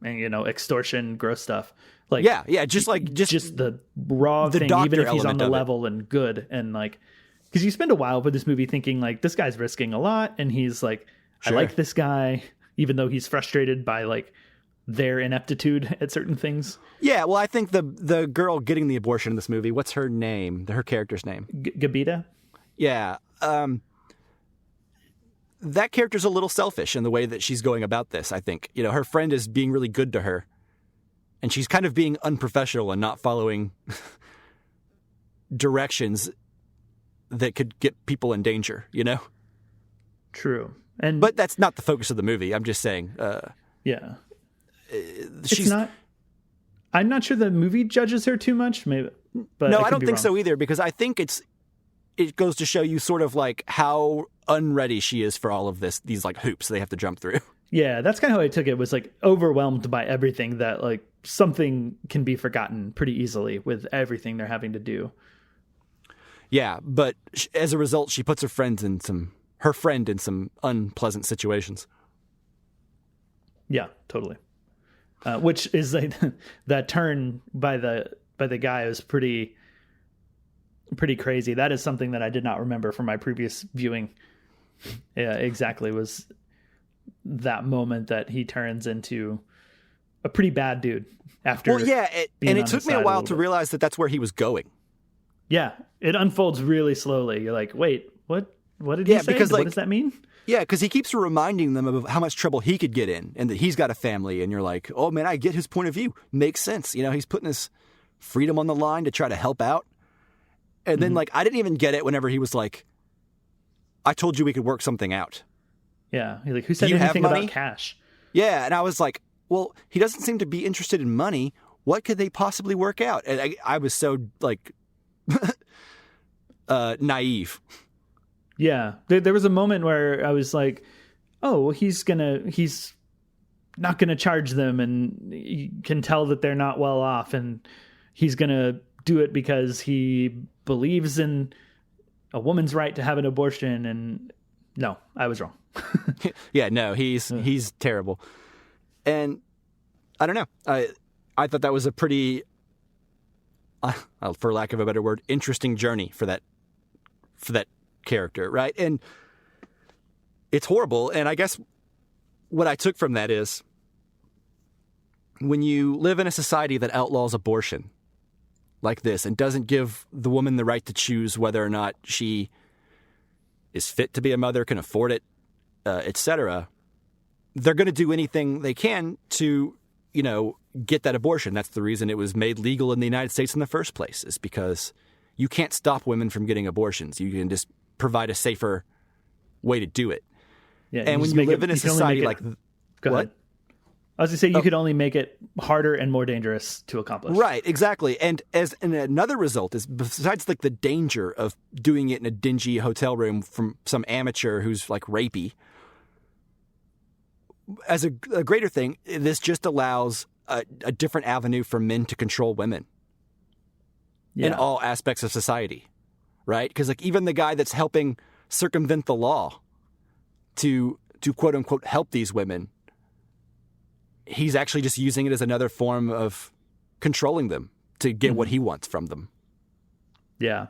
extortion, gross stuff. Like, yeah. Just the raw thing, even if he's on the level and good. And like, because you spend a while with this movie thinking like, this guy's risking a lot. And he's like, I like this guy, even though he's frustrated by like their ineptitude at certain things. Yeah, well, I think the girl getting the abortion in this movie, what's her name? Her character's name? Gabita? Yeah. That character's a little selfish in the way that she's going about this, I think. You know, her friend is being really good to her, and she's kind of being unprofessional and not following directions that could get people in danger, you know? True. But that's not the focus of the movie. I'm just saying. Yeah. She's not. I'm not sure the movie judges her too much. Maybe, but no, I don't think so either. Because I think it goes to show you sort of like how unready she is for all of these like hoops they have to jump through. Yeah, that's kind of how I took it. Was like overwhelmed by everything that like something can be forgotten pretty easily with everything they're having to do. Yeah, but as a result, she puts her friend in some unpleasant situations. Yeah, totally. Which is like that turn by the guy was pretty crazy. That is something that I did not remember from my previous viewing. Yeah, exactly. Was that moment that he turns into a pretty bad dude after. Well, yeah, and it took me a while to realize that that's where he was going. Yeah, it unfolds really slowly. You're like, wait, what did he say? Because, like, what does that mean? Yeah, because he keeps reminding them of how much trouble he could get in and that he's got a family. And you're like, oh, man, I get his point of view. Makes sense. You know, he's putting his freedom on the line to try to help out. And then, like, I didn't even get it whenever he was like, I told you we could work something out. Yeah. He's like, who said anything about cash? Yeah. And I was like, well, he doesn't seem to be interested in money. What could they possibly work out? And I was so, like, naive. Yeah. There was a moment where I was like, oh, well, he's not going to charge them, and you can tell that they're not well off, and he's going to do it because he believes in a woman's right to have an abortion. And no, I was wrong. Yeah, no, he's terrible. And I don't know. I thought that was a pretty, for lack of a better word, interesting journey for that character, right? And it's horrible. And I guess what I took from that is when you live in a society that outlaws abortion like this and doesn't give the woman the right to choose whether or not she is fit to be a mother, can afford it, etc., they're going to do anything they can to, you know, get that abortion. That's the reason it was made legal in the United States in the first place, is because you can't stop women from getting abortions. You can just provide a safer way to do it. Yeah, and when you live in a society like... Go ahead. I was going to say, you could only make it harder and more dangerous to accomplish. Right, exactly. And another result is, besides like the danger of doing it in a dingy hotel room from some amateur who's like rapey, as a greater thing, this just allows a different avenue for men to control women in all aspects of society, right? Because like even the guy that's helping circumvent the law to quote unquote help these women, he's actually just using it as another form of controlling them to get what he wants from them. Yeah.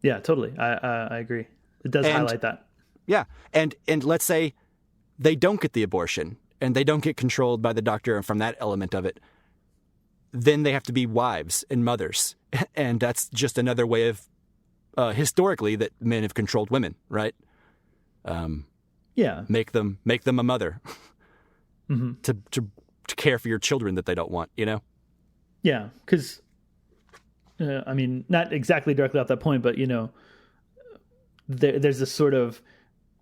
Yeah, totally. I agree. It does highlight that. Yeah. And let's say they don't get the abortion and they don't get controlled by the doctor from that element of it. Then they have to be wives and mothers. And that's just another way of, historically, that men have controlled women, right? Yeah. Make them a mother to care for your children that they don't want, you know? Yeah. Because, I mean, not exactly directly off that point, but, you know, there's this sort of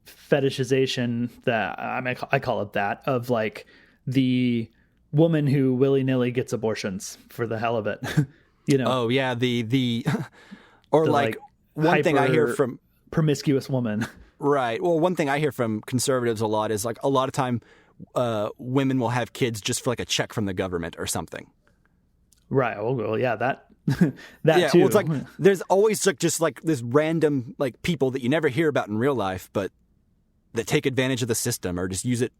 fetishization that I call it that, of like the woman who willy-nilly gets abortions for the hell of it. You know? Oh yeah. Or like one thing I hear from promiscuous woman. Right. Well, one thing I hear from conservatives a lot is like a lot of time women will have kids just for like a check from the government or something. Right. Oh, well, yeah, that yeah, too. Well, it's like there's always like just like this random like people that you never hear about in real life, but that take advantage of the system or just use it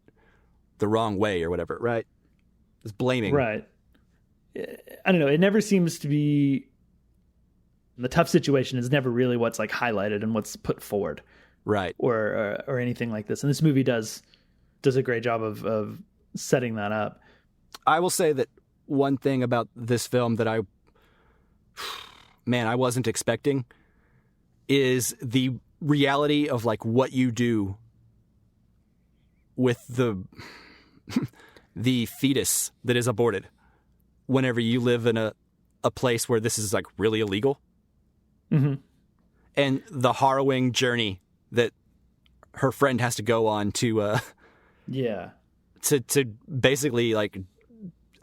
the wrong way or whatever, right? It's blaming. Right. I don't know. It never seems to be, the tough situation is never really what's like highlighted and what's put forward. Right. or anything like this. And this movie does a great job of setting that up. I will say that one thing about this film that I wasn't expecting is the reality of like what you do with the fetus that is aborted whenever you live in a place where this is like really illegal. Mm-hmm. And the harrowing journey that her friend has to go on to basically like,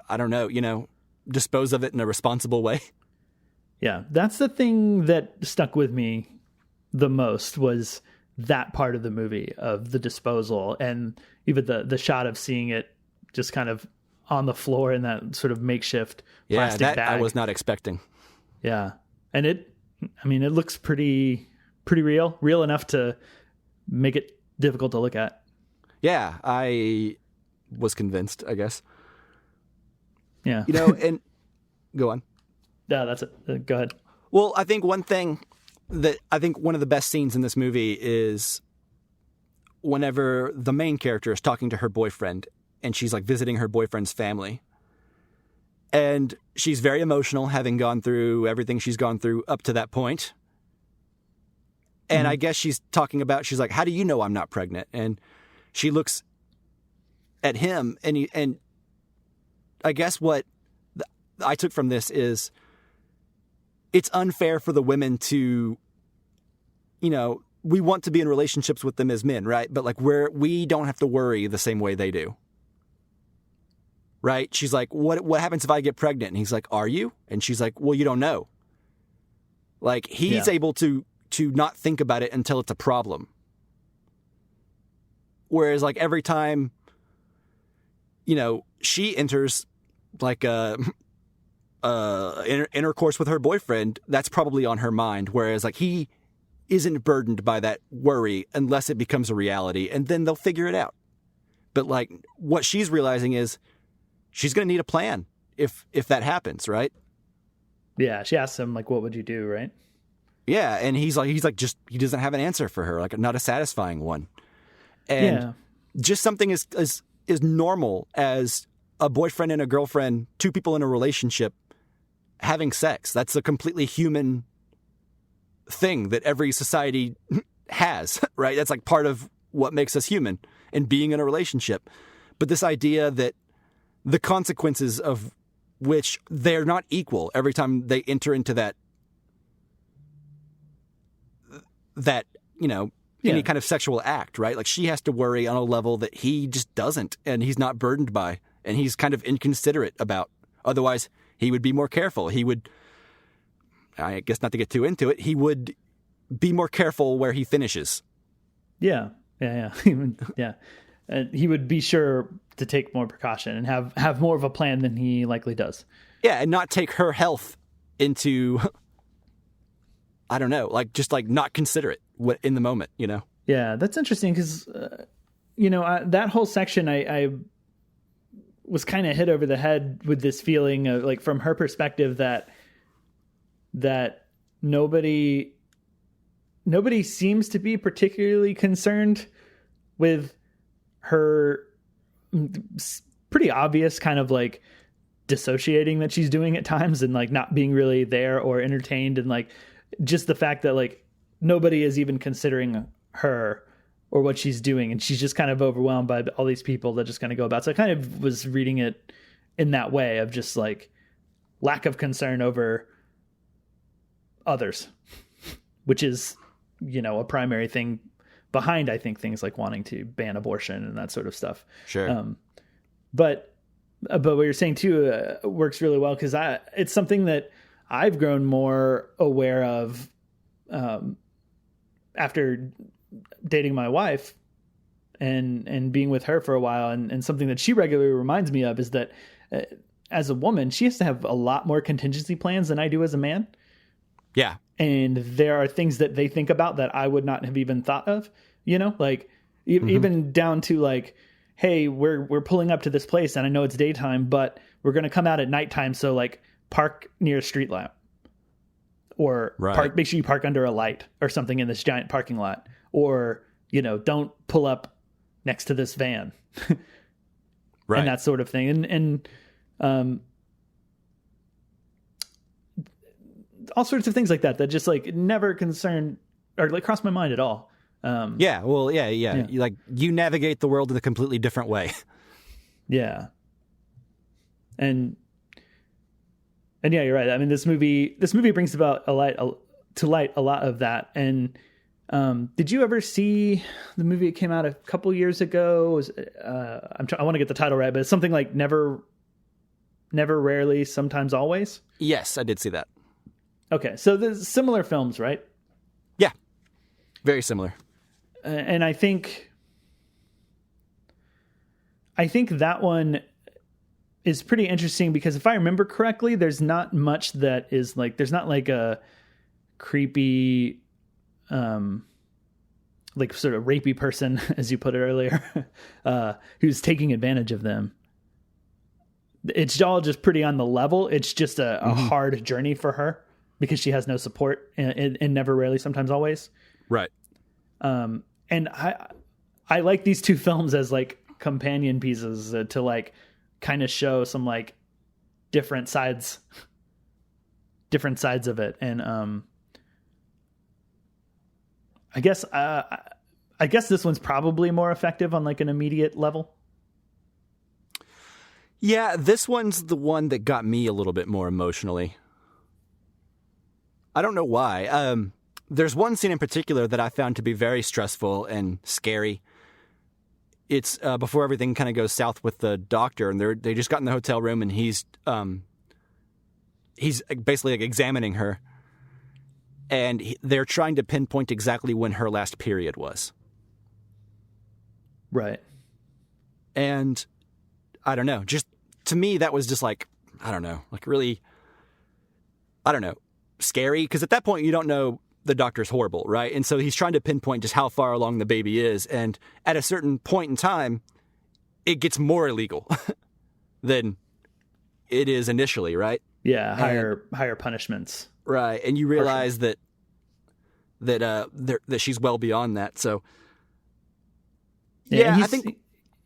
I don't know, dispose of it in a responsible way. Yeah, that's the thing that stuck with me the most, was that part of the movie of the disposal, and even the shot of seeing it just kind of on the floor in that sort of makeshift plastic bag. I was not expecting. Yeah, and it looks pretty real enough to make it difficult to look at. Yeah, I was convinced, I guess. Yeah. And go on. Yeah, that's it. Go ahead. Well, I think one of the best scenes in this movie is whenever the main character is talking to her boyfriend and she's like visiting her boyfriend's family. And she's very emotional, having gone through everything she's gone through up to that point. And I guess she's like, how do you know I'm not pregnant? And she looks at him and I guess what I took from this is it's unfair for the women to, we want to be in relationships with them as men, right? But like we don't have to worry the same way they do. Right? She's like, what happens if I get pregnant? And he's like, are you? And she's like, well, you don't know. Like he's able to not think about it until it's a problem. Whereas like every time, she enters like intercourse with her boyfriend, that's probably on her mind. Whereas like he isn't burdened by that worry unless it becomes a reality, and then they'll figure it out. But like what she's realizing is she's going to need a plan if that happens, right? Yeah, she asks him like, what would you do, right? Yeah, and he's like he doesn't have an answer for her, like not a satisfying one. And just something as normal as a boyfriend and a girlfriend, two people in a relationship having sex. That's a completely human thing that every society has, right? That's like part of what makes us human and being in a relationship. But this idea that the consequences of which they're not equal every time they enter into that any kind of sexual act, right? Like she has to worry on a level that he just doesn't, and he's not burdened by, and he's kind of inconsiderate about. Otherwise, he would be more careful. He would, I guess not to get too into it, he would be more careful where he finishes. Yeah. Yeah. And he would be sure to take more precaution and have more of a plan than he likely does. Yeah, and not take her health into, I don't know, like just like not consider it in the moment, Yeah, that's interesting because, that whole section, I was kind of hit over the head with this feeling of like from her perspective that nobody seems to be particularly concerned with her pretty obvious kind of like dissociating that she's doing at times and like not being really there or entertained, and like just the fact that like nobody is even considering her or what she's doing, and she's just kind of overwhelmed by all these people that just kind of go about. So I kind of was reading it in that way of just like lack of concern over others, which is, a primary thing behind, I think, things like wanting to ban abortion and that sort of stuff. Sure. But what you're saying too works really well, because it's something that I've grown more aware of after dating my wife and being with her for a while. And something that she regularly reminds me of is that as a woman, she has to have a lot more contingency plans than I do as a man. Yeah. And there are things that they think about that I would not have even thought of, like even down to like, hey, we're pulling up to this place and I know it's daytime, but we're going to come out at nighttime. So like park near a street lamp, or make sure you park under a light or something in this giant parking lot, or, don't pull up next to this van. Right. And that sort of thing. And all sorts of things like that just like never concern or like cross my mind at all. Yeah. You navigate the world in a completely different way. Yeah. And yeah, you're right. I mean, this movie brings about to light a lot of that. And did you ever see the movie that came out a couple years ago? I want to get the title right, but it's something like Never, Rarely, Sometimes, Always. Yes, I did see that. Okay, so there's similar films, right? Yeah, very similar. And I think that one is pretty interesting because if I remember correctly, there's not much that is like, there's not like a creepy, like sort of rapey person, as you put it earlier, who's taking advantage of them. It's all just pretty on the level. It's just a hard journey for her because she has no support and Never, Rarely, Sometimes, Always. Right. And I like these two films as like companion pieces to like kind of show some like different sides of it. And I guess this one's probably more effective on like an immediate level. Yeah, this one's the one that got me a little bit more emotionally. I don't know why. There's one scene in particular that I found to be very stressful and scary. It's before everything kind of goes south with the doctor, and they just got in the hotel room, and he's basically like examining her, and they're trying to pinpoint exactly when her last period was. Right. And I don't know, just to me that was just like, I don't know, like really, I don't know, scary, because at that point you don't know the doctor's horrible, right? And so he's trying to pinpoint just how far along the baby is, and at a certain point in time it gets more illegal than it is initially, right? Yeah, higher punishments. Right, and you realize that she's well beyond that. So yeah, I think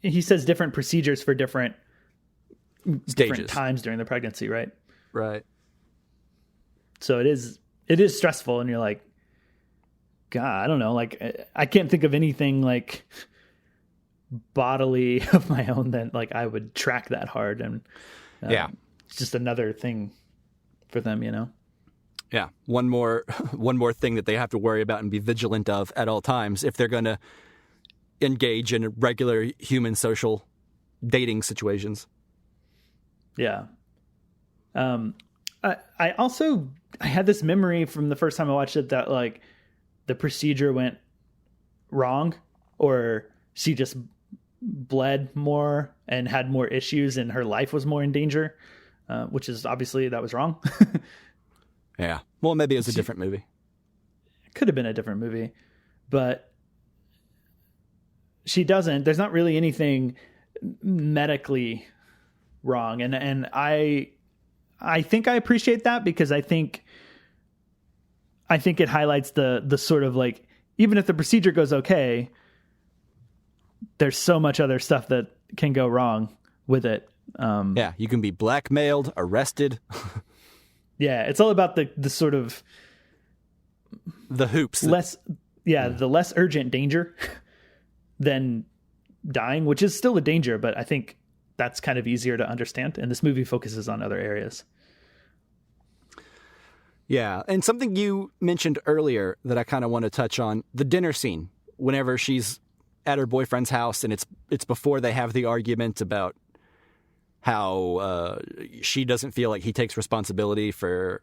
he says different procedures for different times during the pregnancy, right? Right. So it is stressful, and you're like, God, I don't know. Like, I can't think of anything like bodily of my own that like I would track that hard. And it's just another thing for them, Yeah. One more thing that they have to worry about and be vigilant of at all times if they're going to engage in regular human social dating situations. Yeah. I had this memory from the first time I watched it that like the procedure went wrong, or she just bled more and had more issues and her life was more in danger, which is obviously that was wrong. Yeah. Well, maybe it was a different movie. It could have been a different movie, but she doesn't. There's not really anything medically wrong. And I think I appreciate that because I think it highlights the sort of like, even if the procedure goes okay, there's so much other stuff that can go wrong with it. Yeah, you can be blackmailed, arrested. Yeah, it's all about the sort of the hoops. The less urgent danger than dying, which is still a danger, but I think that's kind of easier to understand. And this movie focuses on other areas. Yeah, and something you mentioned earlier that I kind of want to touch on, the dinner scene, whenever she's at her boyfriend's house, and it's before they have the argument about how she doesn't feel like he takes responsibility for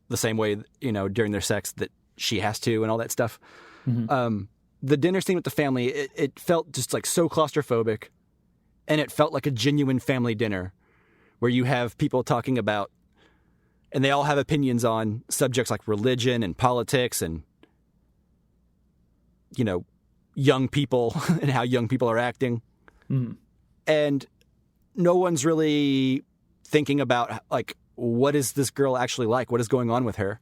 the same way, during their sex that she has to, and all that stuff. Mm-hmm. The dinner scene with the family, it felt just like so claustrophobic, and it felt like a genuine family dinner where you have people talking about, and they all have opinions on subjects like religion and politics and, young people and how young people are acting. Mm-hmm. And no one's really thinking about, like, what is this girl actually like? What is going on with her?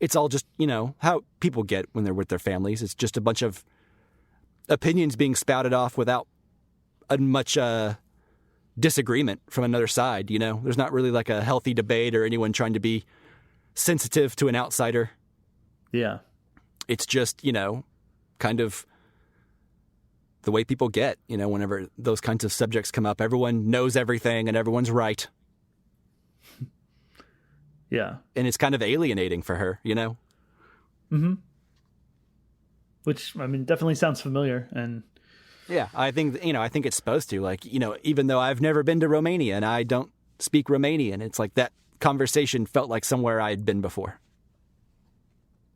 it's all just, how people get when they're with their families. It's just a bunch of opinions being spouted off without much disagreement from another side, There's not really like a healthy debate or anyone trying to be sensitive to an outsider. Yeah. It's just, kind of the way people get, whenever those kinds of subjects come up. Everyone knows everything and everyone's right. Yeah. And it's kind of alienating for her, Mm-hmm. Which, definitely sounds familiar. And yeah, I think it's supposed to. Like, even though I've never been to Romania and I don't speak Romanian, it's like that conversation felt like somewhere I had been before.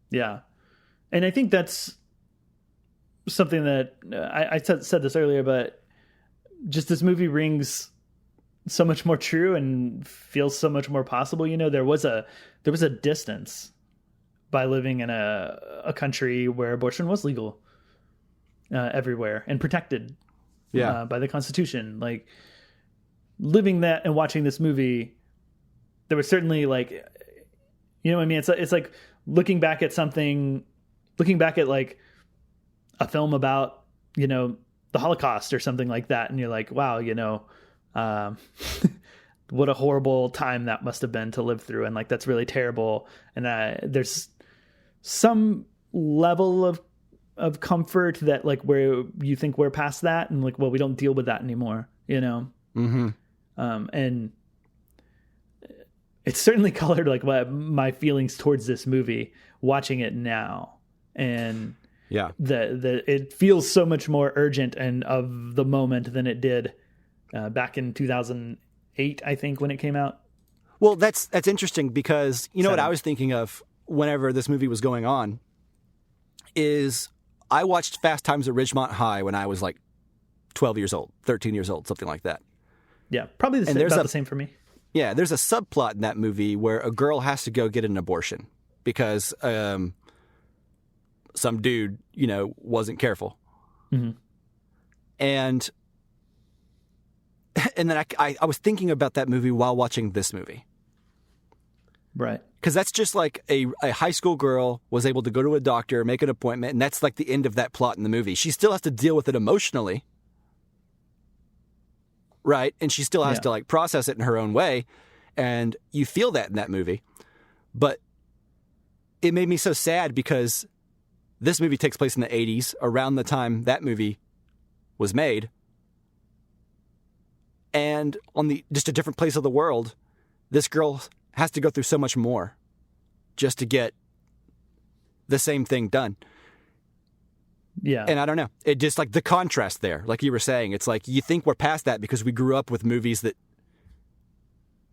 Yeah. And I think that's something that I said this earlier, but just this movie rings so much more true and feels so much more possible. There was a distance by living in a country where abortion was legal everywhere and protected by the Constitution. Like, living that and watching this movie, there was certainly like, it's like looking back at like a film about, the Holocaust or something like that. And you're like, wow, what a horrible time that must have been to live through. And like, that's really terrible. And there's some level of comfort that like where you think we're past that and like, well, we don't deal with that anymore, Mm-hmm. And it's certainly colored like my feelings towards this movie watching it now. And yeah, it feels so much more urgent and of the moment than it did back in 2008, I think, when it came out. Well, that's interesting because what I was thinking of whenever this movie was going on is I watched Fast Times at Ridgemont High when I was like 12 years old, 13 years old, something like that. Yeah, probably about the same for me. Yeah, there's a subplot in that movie where a girl has to go get an abortion because some dude, wasn't careful. Mm-hmm. And then I was thinking about that movie while watching this movie. Right. Because that's just like a high school girl was able to go to a doctor, make an appointment, and that's like the end of that plot in the movie. She still has to deal with it emotionally. Right. And she still has to like process it in her own way. And you feel that in that movie. But it made me so sad because this movie takes place in the 80s, around the time that movie was made. And on just a different place of the world, this girl has to go through so much more just to get the same thing done. Yeah. And I don't know. It just like the contrast there, like you were saying, it's like you think we're past that because we grew up with movies that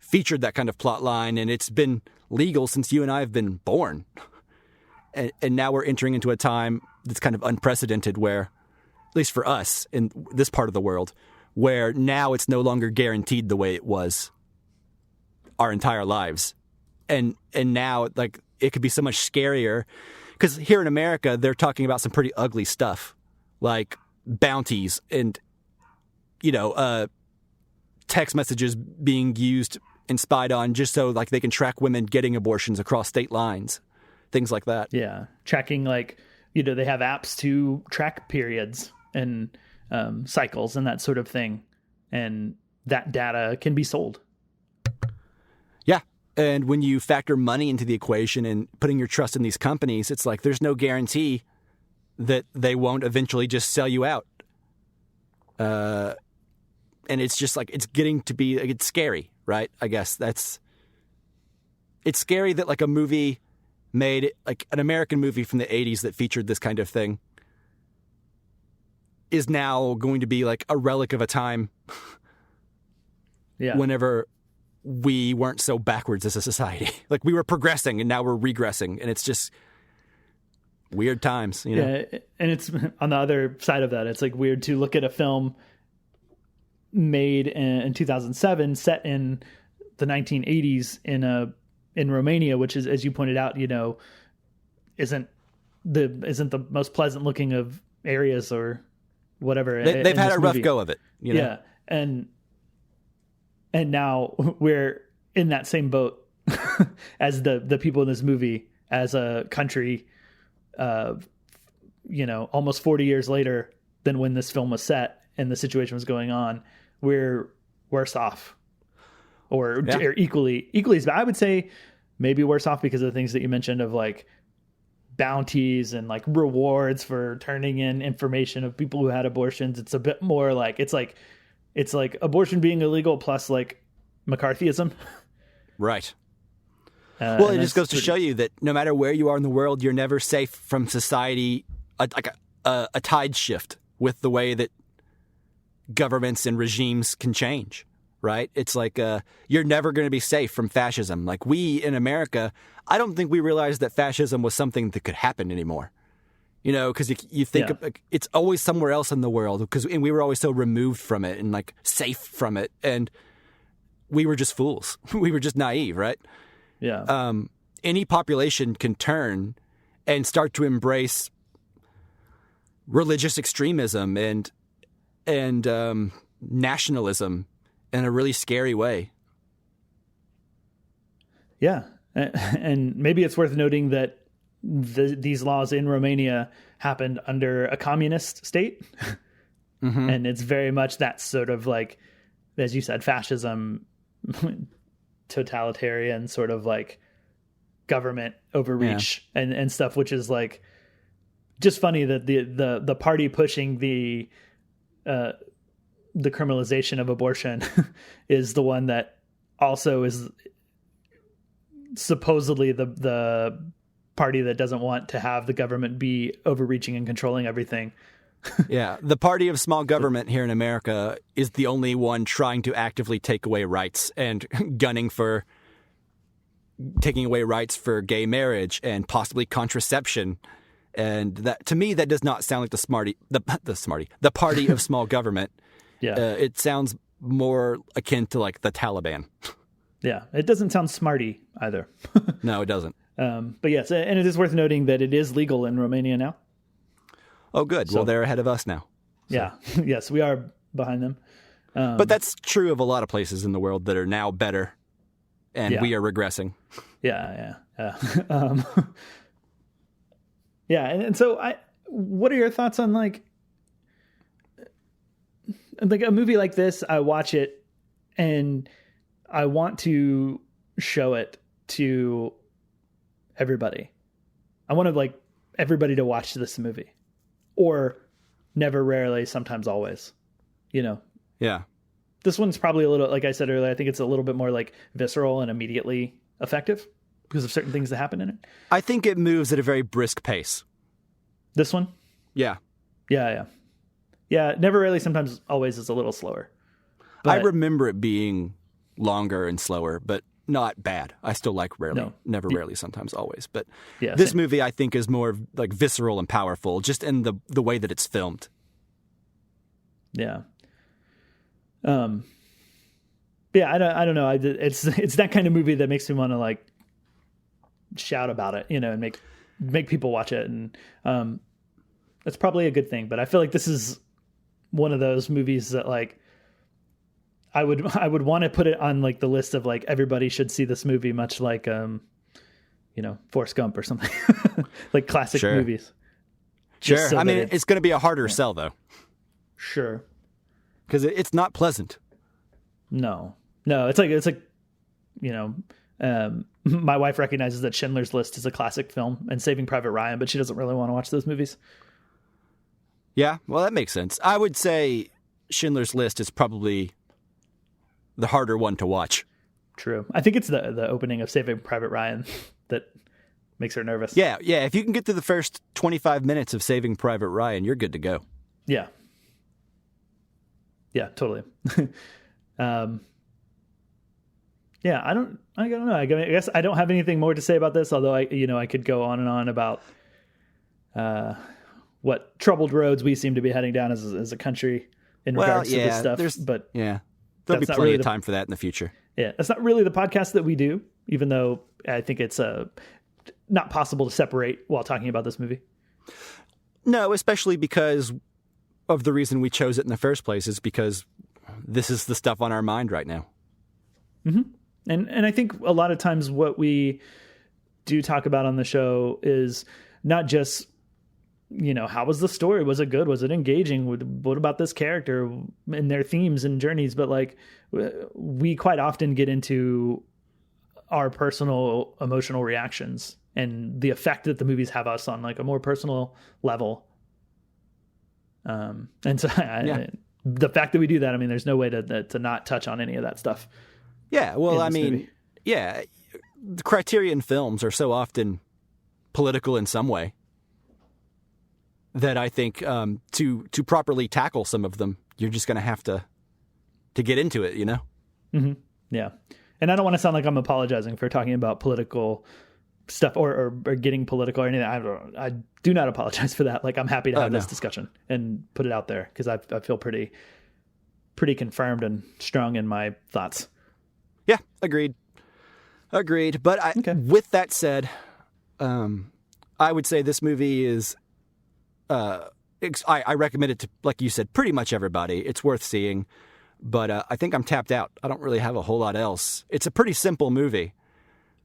featured that kind of plot line and it's been legal since you and I have been born. And now we're entering into a time that's kind of unprecedented where, at least for us in this part of the world, where now it's no longer guaranteed the way it was our entire lives. And now like it could be so much scarier because here in America, they're talking about some pretty ugly stuff like bounties and, text messages being used and spied on just so like they can track women getting abortions across state lines. Things like that. Yeah. Tracking like, they have apps to track periods and cycles and that sort of thing. And that data can be sold. Yeah. And when you factor money into the equation and putting your trust in these companies, it's like there's no guarantee that they won't eventually just sell you out. And it's just like it's getting to be, it's scary, right? I guess it's scary that like a movie made, like an American movie from the 80s that featured this kind of thing is now going to be like a relic of a time whenever we weren't so backwards as a society. Like we were progressing and now we're regressing and it's just weird times, Yeah, and it's on the other side of that. It's like weird to look at a film made in 2007 set in the 1980s in Romania, which is, as you pointed out, isn't the most pleasant looking of areas or whatever. They've had a rough go of it. Yeah. And now we're in that same boat as the people in this movie as a country, almost 40 years later than when this film was set and the situation was going on, we're worse off, or equally as bad. I would say maybe worse off because of the things that you mentioned of like bounties and like rewards for turning in information of people who had abortions. It's a bit more like it's like abortion being illegal plus like McCarthyism. Right. Well, it just goes to show you that no matter where you are in the world, you're never safe from society, a tide shift with the way that governments and regimes can change, right? It's like you're never going to be safe from fascism. Like we in America, I don't think we realized that fascism was something that could happen anymore. You know, because you think it's always somewhere else in the world, and we were always so removed from it and like safe from it, and we were just fools. We were just naive, right? Yeah. Any population can turn and start to embrace religious extremism and nationalism in a really scary way. Yeah. And maybe it's worth noting that these laws in Romania happened under a communist state. Mm-hmm. And it's very much that sort of like, as you said, fascism, totalitarian sort of like government overreach and stuff, which is like just funny that the party pushing the criminalization of abortion is the one that also is supposedly the party that doesn't want to have the government be overreaching and controlling everything. Yeah, the party of small government here in America is the only one trying to actively take away rights and gunning for taking away rights for gay marriage and possibly contraception. And that, to me, that does not sound like the party of small government. Yeah, it sounds more akin to like the Taliban. Yeah, it doesn't sound smarty either. No, it doesn't. But yes, and it is worth noting that it is legal in Romania now. Oh, good. So, well, they're ahead of us now. So. Yeah. Yes, we are behind them. But that's true of a lot of places in the world that are now better, and we are regressing. Yeah. Yeah. And so what are your thoughts on like a movie like this? I watch it and I want to show it to everybody. I want to like everybody to watch this movie. Or never, rarely, sometimes, always, you know? Yeah. This one's probably a little, like I said earlier, I think it's a little bit more like visceral and immediately effective because of certain things that happen in it. I think it moves at a very brisk pace. This one? Yeah. Yeah. Never, rarely, sometimes, always is a little slower. But I remember it being longer and slower, but not bad. I still like never, rarely, sometimes, always. But this movie, I think, is more like visceral and powerful, just in the way that it's filmed. Yeah. I don't know. It's that kind of movie that makes me want to like shout about it, you know, and make people watch it, and that's probably a good thing. But I feel like this is one of those movies that like. I would want to put it on like the list of like everybody should see this movie, much like Forrest Gump or something. Like classic movies. Sure. So I mean, it's going to be a harder sell though. Sure. Because it's not pleasant. No. It's like my wife recognizes that Schindler's List is a classic film and Saving Private Ryan, but she doesn't really want to watch those movies. Yeah, well, that makes sense. I would say Schindler's List is probably the harder one to watch. True. I think it's the opening of Saving Private Ryan that makes her nervous. Yeah. If you can get through the first 25 minutes of Saving Private Ryan, you're good to go. Yeah. Yeah, totally. I don't know. I guess I don't have anything more to say about this, although I could go on and on about what troubled roads we seem to be heading down as a country in regards to this stuff. But there'll be plenty of time for that in the future. Yeah, that's not really the podcast that we do, even though I think it's not possible to separate while talking about this movie. No, especially because of the reason we chose it in the first place is because this is the stuff on our mind right now. Mm-hmm. And I think a lot of times what we do talk about on the show is not just, how was the story? Was it good? Was it engaging? What about this character and their themes and journeys? But like, we quite often get into our personal emotional reactions and the effect that the movies have us on like a more personal level. And so the fact that we do that, I mean, there's no way to not touch on any of that stuff. Yeah. Well, I mean, the Criterion films are so often political in some way that I think to properly tackle some of them, you're just going to have to get into it, Mm-hmm. Yeah. And I don't want to sound like I'm apologizing for talking about political stuff or getting political or anything. I do not apologize for that. Like, I'm happy to have this discussion and put it out there because I feel pretty confirmed and strong in my thoughts. Yeah, agreed. But with that said, I would say this movie is, I recommend it to, like you said, pretty much everybody. It's worth seeing, but I think I'm tapped out. I don't really have a whole lot else. It's a pretty simple movie.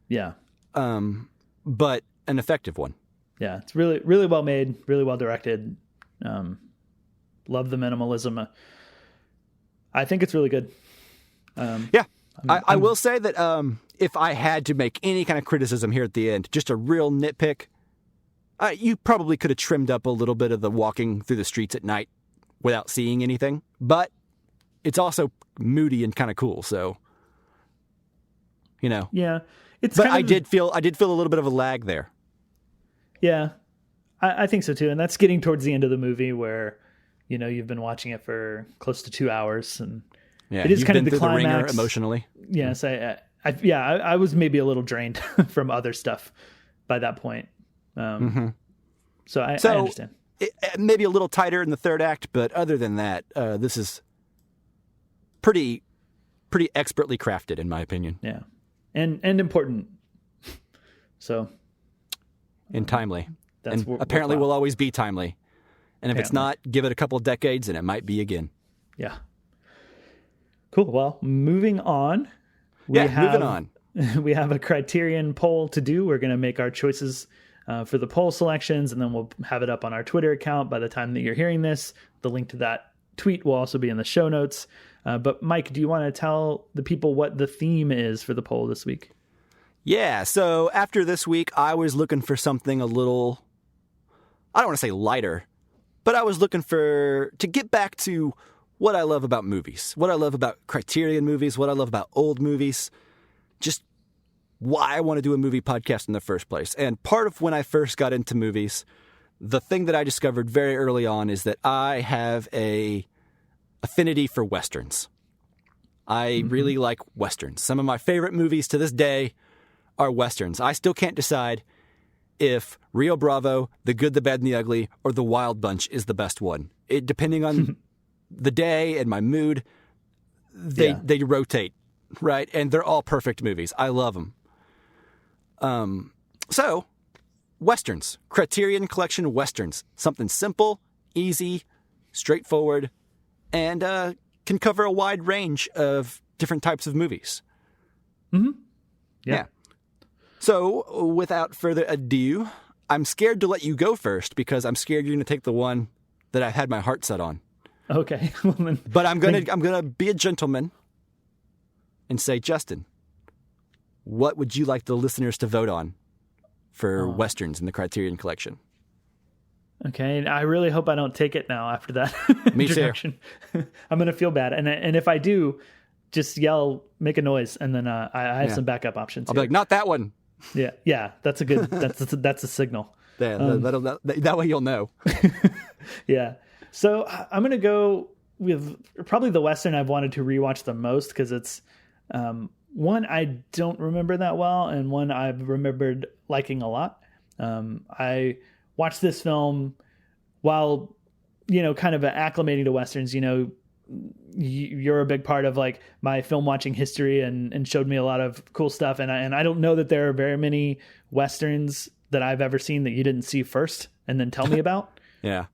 Yeah. But an effective one. Yeah, it's really, really well made, really well directed. Love the minimalism. I think it's really good. I will say that if I had to make any kind of criticism here at the end, just a real nitpick, you probably could have trimmed up a little bit of the walking through the streets at night without seeing anything. But it's also moody and kind of cool, so Yeah. But I did feel a little bit of a lag there. Yeah, I think so too. And that's getting towards the end of the movie where, you've been watching it for close to 2 hours, and it is kind of the climax. The ringer emotionally. Yes, I was maybe a little drained from other stuff by that point. So I understand. Maybe a little tighter in the third act, but other than that, this is pretty expertly crafted, in my opinion. Yeah. And important. So. And timely. That's and apparently will always be timely. And if it's not, give it a couple decades and it might be again. Yeah. Cool. Well, moving on. Moving on. We have a Criterion poll to do. We're going to make our choices for the poll selections, and then we'll have it up on our Twitter account by the time that you're hearing this. The link to that tweet will also be in the show notes. But Mike, do you want to tell the people what the theme is for the poll this week? Yeah, so after this week, I was looking for something a little, I don't want to say lighter, but I was looking to get back to what I love about movies, what I love about Criterion movies, what I love about old movies, just why I want to do a movie podcast in the first place. And part of when I first got into movies, the thing that I discovered very early on is that I have a affinity for Westerns. I really like Westerns. Some of my favorite movies to this day are Westerns. I still can't decide if Rio Bravo, The Good, the Bad, and the Ugly, or The Wild Bunch is the best one. Depending on the day and my mood, they rotate, right? And they're all perfect movies. I love them. So, Westerns. Criterion Collection Westerns. Something simple, easy, straightforward, and can cover a wide range of different types of movies. Yeah. So, without further ado, I'm scared to let you go first because I'm scared you're going to take the one that I've had my heart set on. Okay. But I'm gonna be a gentleman and say, Justin, what would you like the listeners to vote on for Westerns in the Criterion Collection? Okay, I really hope I don't take it now after that Me introduction. I'm going to feel bad. And if I do, just yell, make a noise, and then I have some backup options. I'll be like, not that one. Yeah, that's a good, that's a signal. Yeah, that way you'll know. Yeah. So I'm going to go with probably the Western I've wanted to rewatch the most because it's one I don't remember that well and one I've remembered liking a lot. I watched this film while, kind of acclimating to Westerns. You're a big part of like my film watching history and showed me a lot of cool stuff. And I don't know that there are very many Westerns that I've ever seen that you didn't see first and then tell me about. Yeah.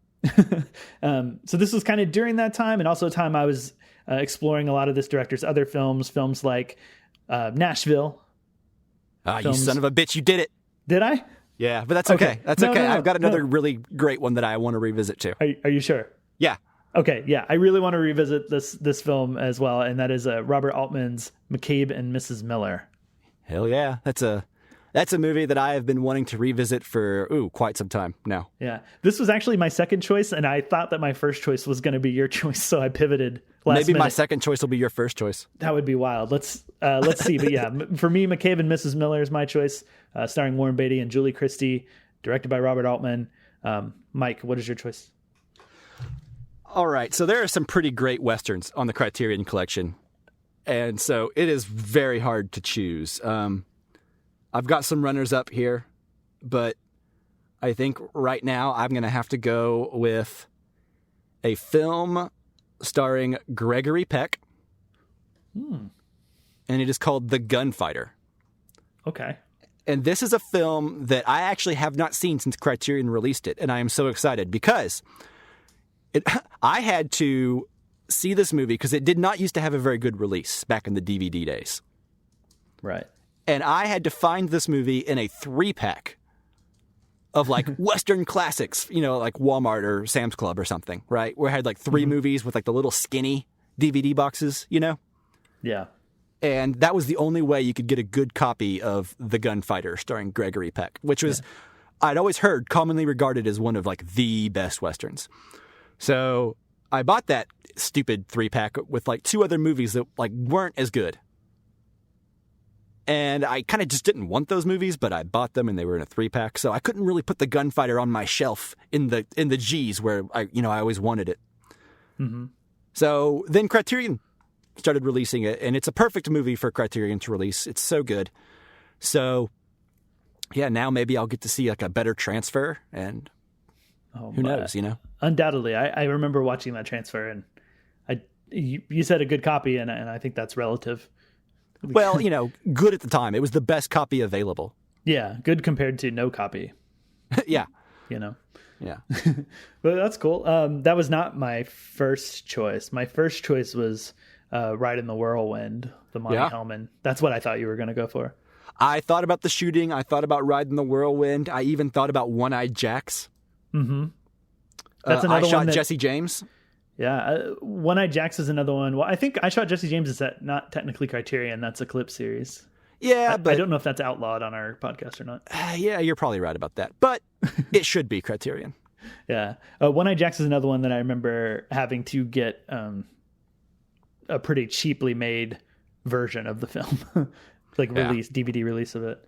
So this was kind of during that time, and also a time I was exploring a lot of this director's other films like Nashville. You son of a bitch, you did it. Did I? Yeah, but that's okay. That's No, okay. no, I've got another really great one that I want to revisit too. Are you sure? Yeah. Okay, yeah, I really want to revisit this film as well, and that is Robert Altman's McCabe and Mrs. Miller. Hell yeah. That's a movie that I have been wanting to revisit for quite some time now. Yeah, this was actually my second choice, and I thought that my first choice was going to be your choice, so I pivoted last Maybe minute. my second choice will be your first choice. That would be wild. Let's see. But yeah, for me, McCabe and Mrs. Miller is my choice, starring Warren Beatty and Julie Christie, directed by Robert Altman. Mike, what is your choice? All right, so there are some pretty great Westerns on the Criterion Collection, and so it is very hard to choose. I've got some runners up here, but I think right now I'm going to have to go with a film starring Gregory Peck, and it is called The Gunfighter. Okay. And this is a film that I actually have not seen since Criterion released it, and I am so excited because I had to see this movie because it did not used to have a very good release back in the DVD days. Right. And I had to find this movie in a 3-pack of like Western classics, like Walmart or Sam's Club or something, right? Where I had like 3 movies with like the little skinny DVD boxes, Yeah. And that was the only way you could get a good copy of The Gunfighter starring Gregory Peck, which was, I'd always heard, commonly regarded as one of like the best Westerns. So I bought that stupid 3-pack with like 2 other movies that like weren't as good. And I kind of just didn't want those movies, but I bought them and they were in a 3-pack. So I couldn't really put The Gunfighter on my shelf in the G's where I always wanted it. Mm-hmm. So then Criterion started releasing it, and it's a perfect movie for Criterion to release. It's so good. So yeah, now maybe I'll get to see like a better transfer, and who knows, Undoubtedly. I remember watching that transfer, and you said a good copy, and I think that's relative. Well, good at the time. It was the best copy available. Yeah, good compared to no copy. Yeah. Yeah. But that's cool. That was not my first choice. My first choice was Ride in the Whirlwind, the Monty Hellman. That's what I thought you were going to go for. I thought about The Shooting. I thought about Ride in the Whirlwind. I even thought about One-Eyed Jacks. Mm-hmm. That's another I Shot one Jesse James. Yeah, One-Eyed Jacks is another one. Well, I think I Shot Jesse James is not technically Criterion. That's a clip series. Yeah, but I don't know if that's outlawed on our podcast or not. Yeah, you're probably right about that. But it should be Criterion. Yeah. One-Eyed Jacks is another one that I remember having to get a pretty cheaply made version of the film. DVD release of it.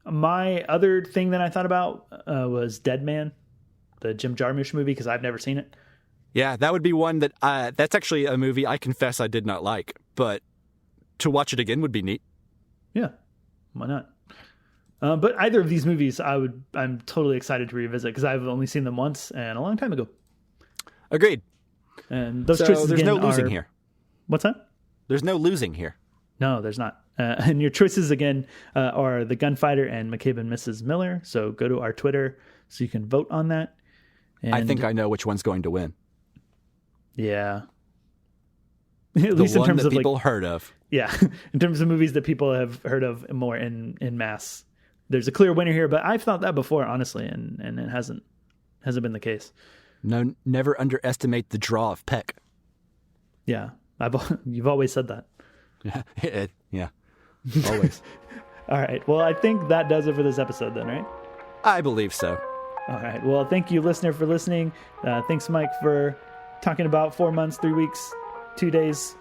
My other thing that I thought about was Dead Man, the Jim Jarmusch movie, because I've never seen it. Yeah, that would be one that that's actually a movie I confess I did not like, but to watch it again would be neat. Yeah, why not? But either of these movies, I'm totally excited to revisit because I've only seen them once and a long time ago. Agreed. And those so choices there's again no losing here. What's that? There's no losing here. No, there's not. And your choices again are The Gunfighter and McCabe and Mrs. Miller. So go to our Twitter so you can vote on that. And I think I know which one's going to win. Yeah. At least in terms that of people heard of. Yeah, in terms of movies that people have heard of more in mass. There's a clear winner here, but I've thought that before, honestly, and it hasn't been the case. No, never underestimate the draw of Peck. Yeah, you've always said that. Yeah, always. All right, well, I think that does it for this episode then, right? I believe so. All right, well, thank you, listener, for listening. Thanks, Mike, for talking about 4 months, 3 weeks, 2 days.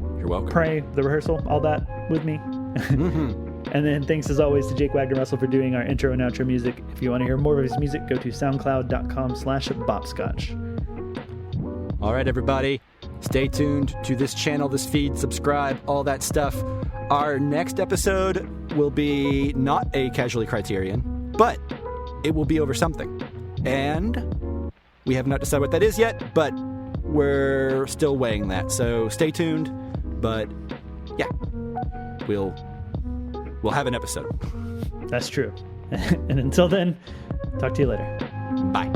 You're welcome. Pray, the rehearsal, all that with me. Mm-hmm. And then thanks as always to Jake Wagner Russell for doing our intro and outro music. If you want to hear more of his music, go to soundcloud.com/bopscotch. All right, everybody. Stay tuned to this channel, this feed, subscribe, all that stuff. Our next episode will be not a Casually Criterion, but it will be over something. And we have not decided what that is yet, but we're still weighing that. So stay tuned. But yeah, we'll have an episode. That's true. And until then, talk to you later. Bye.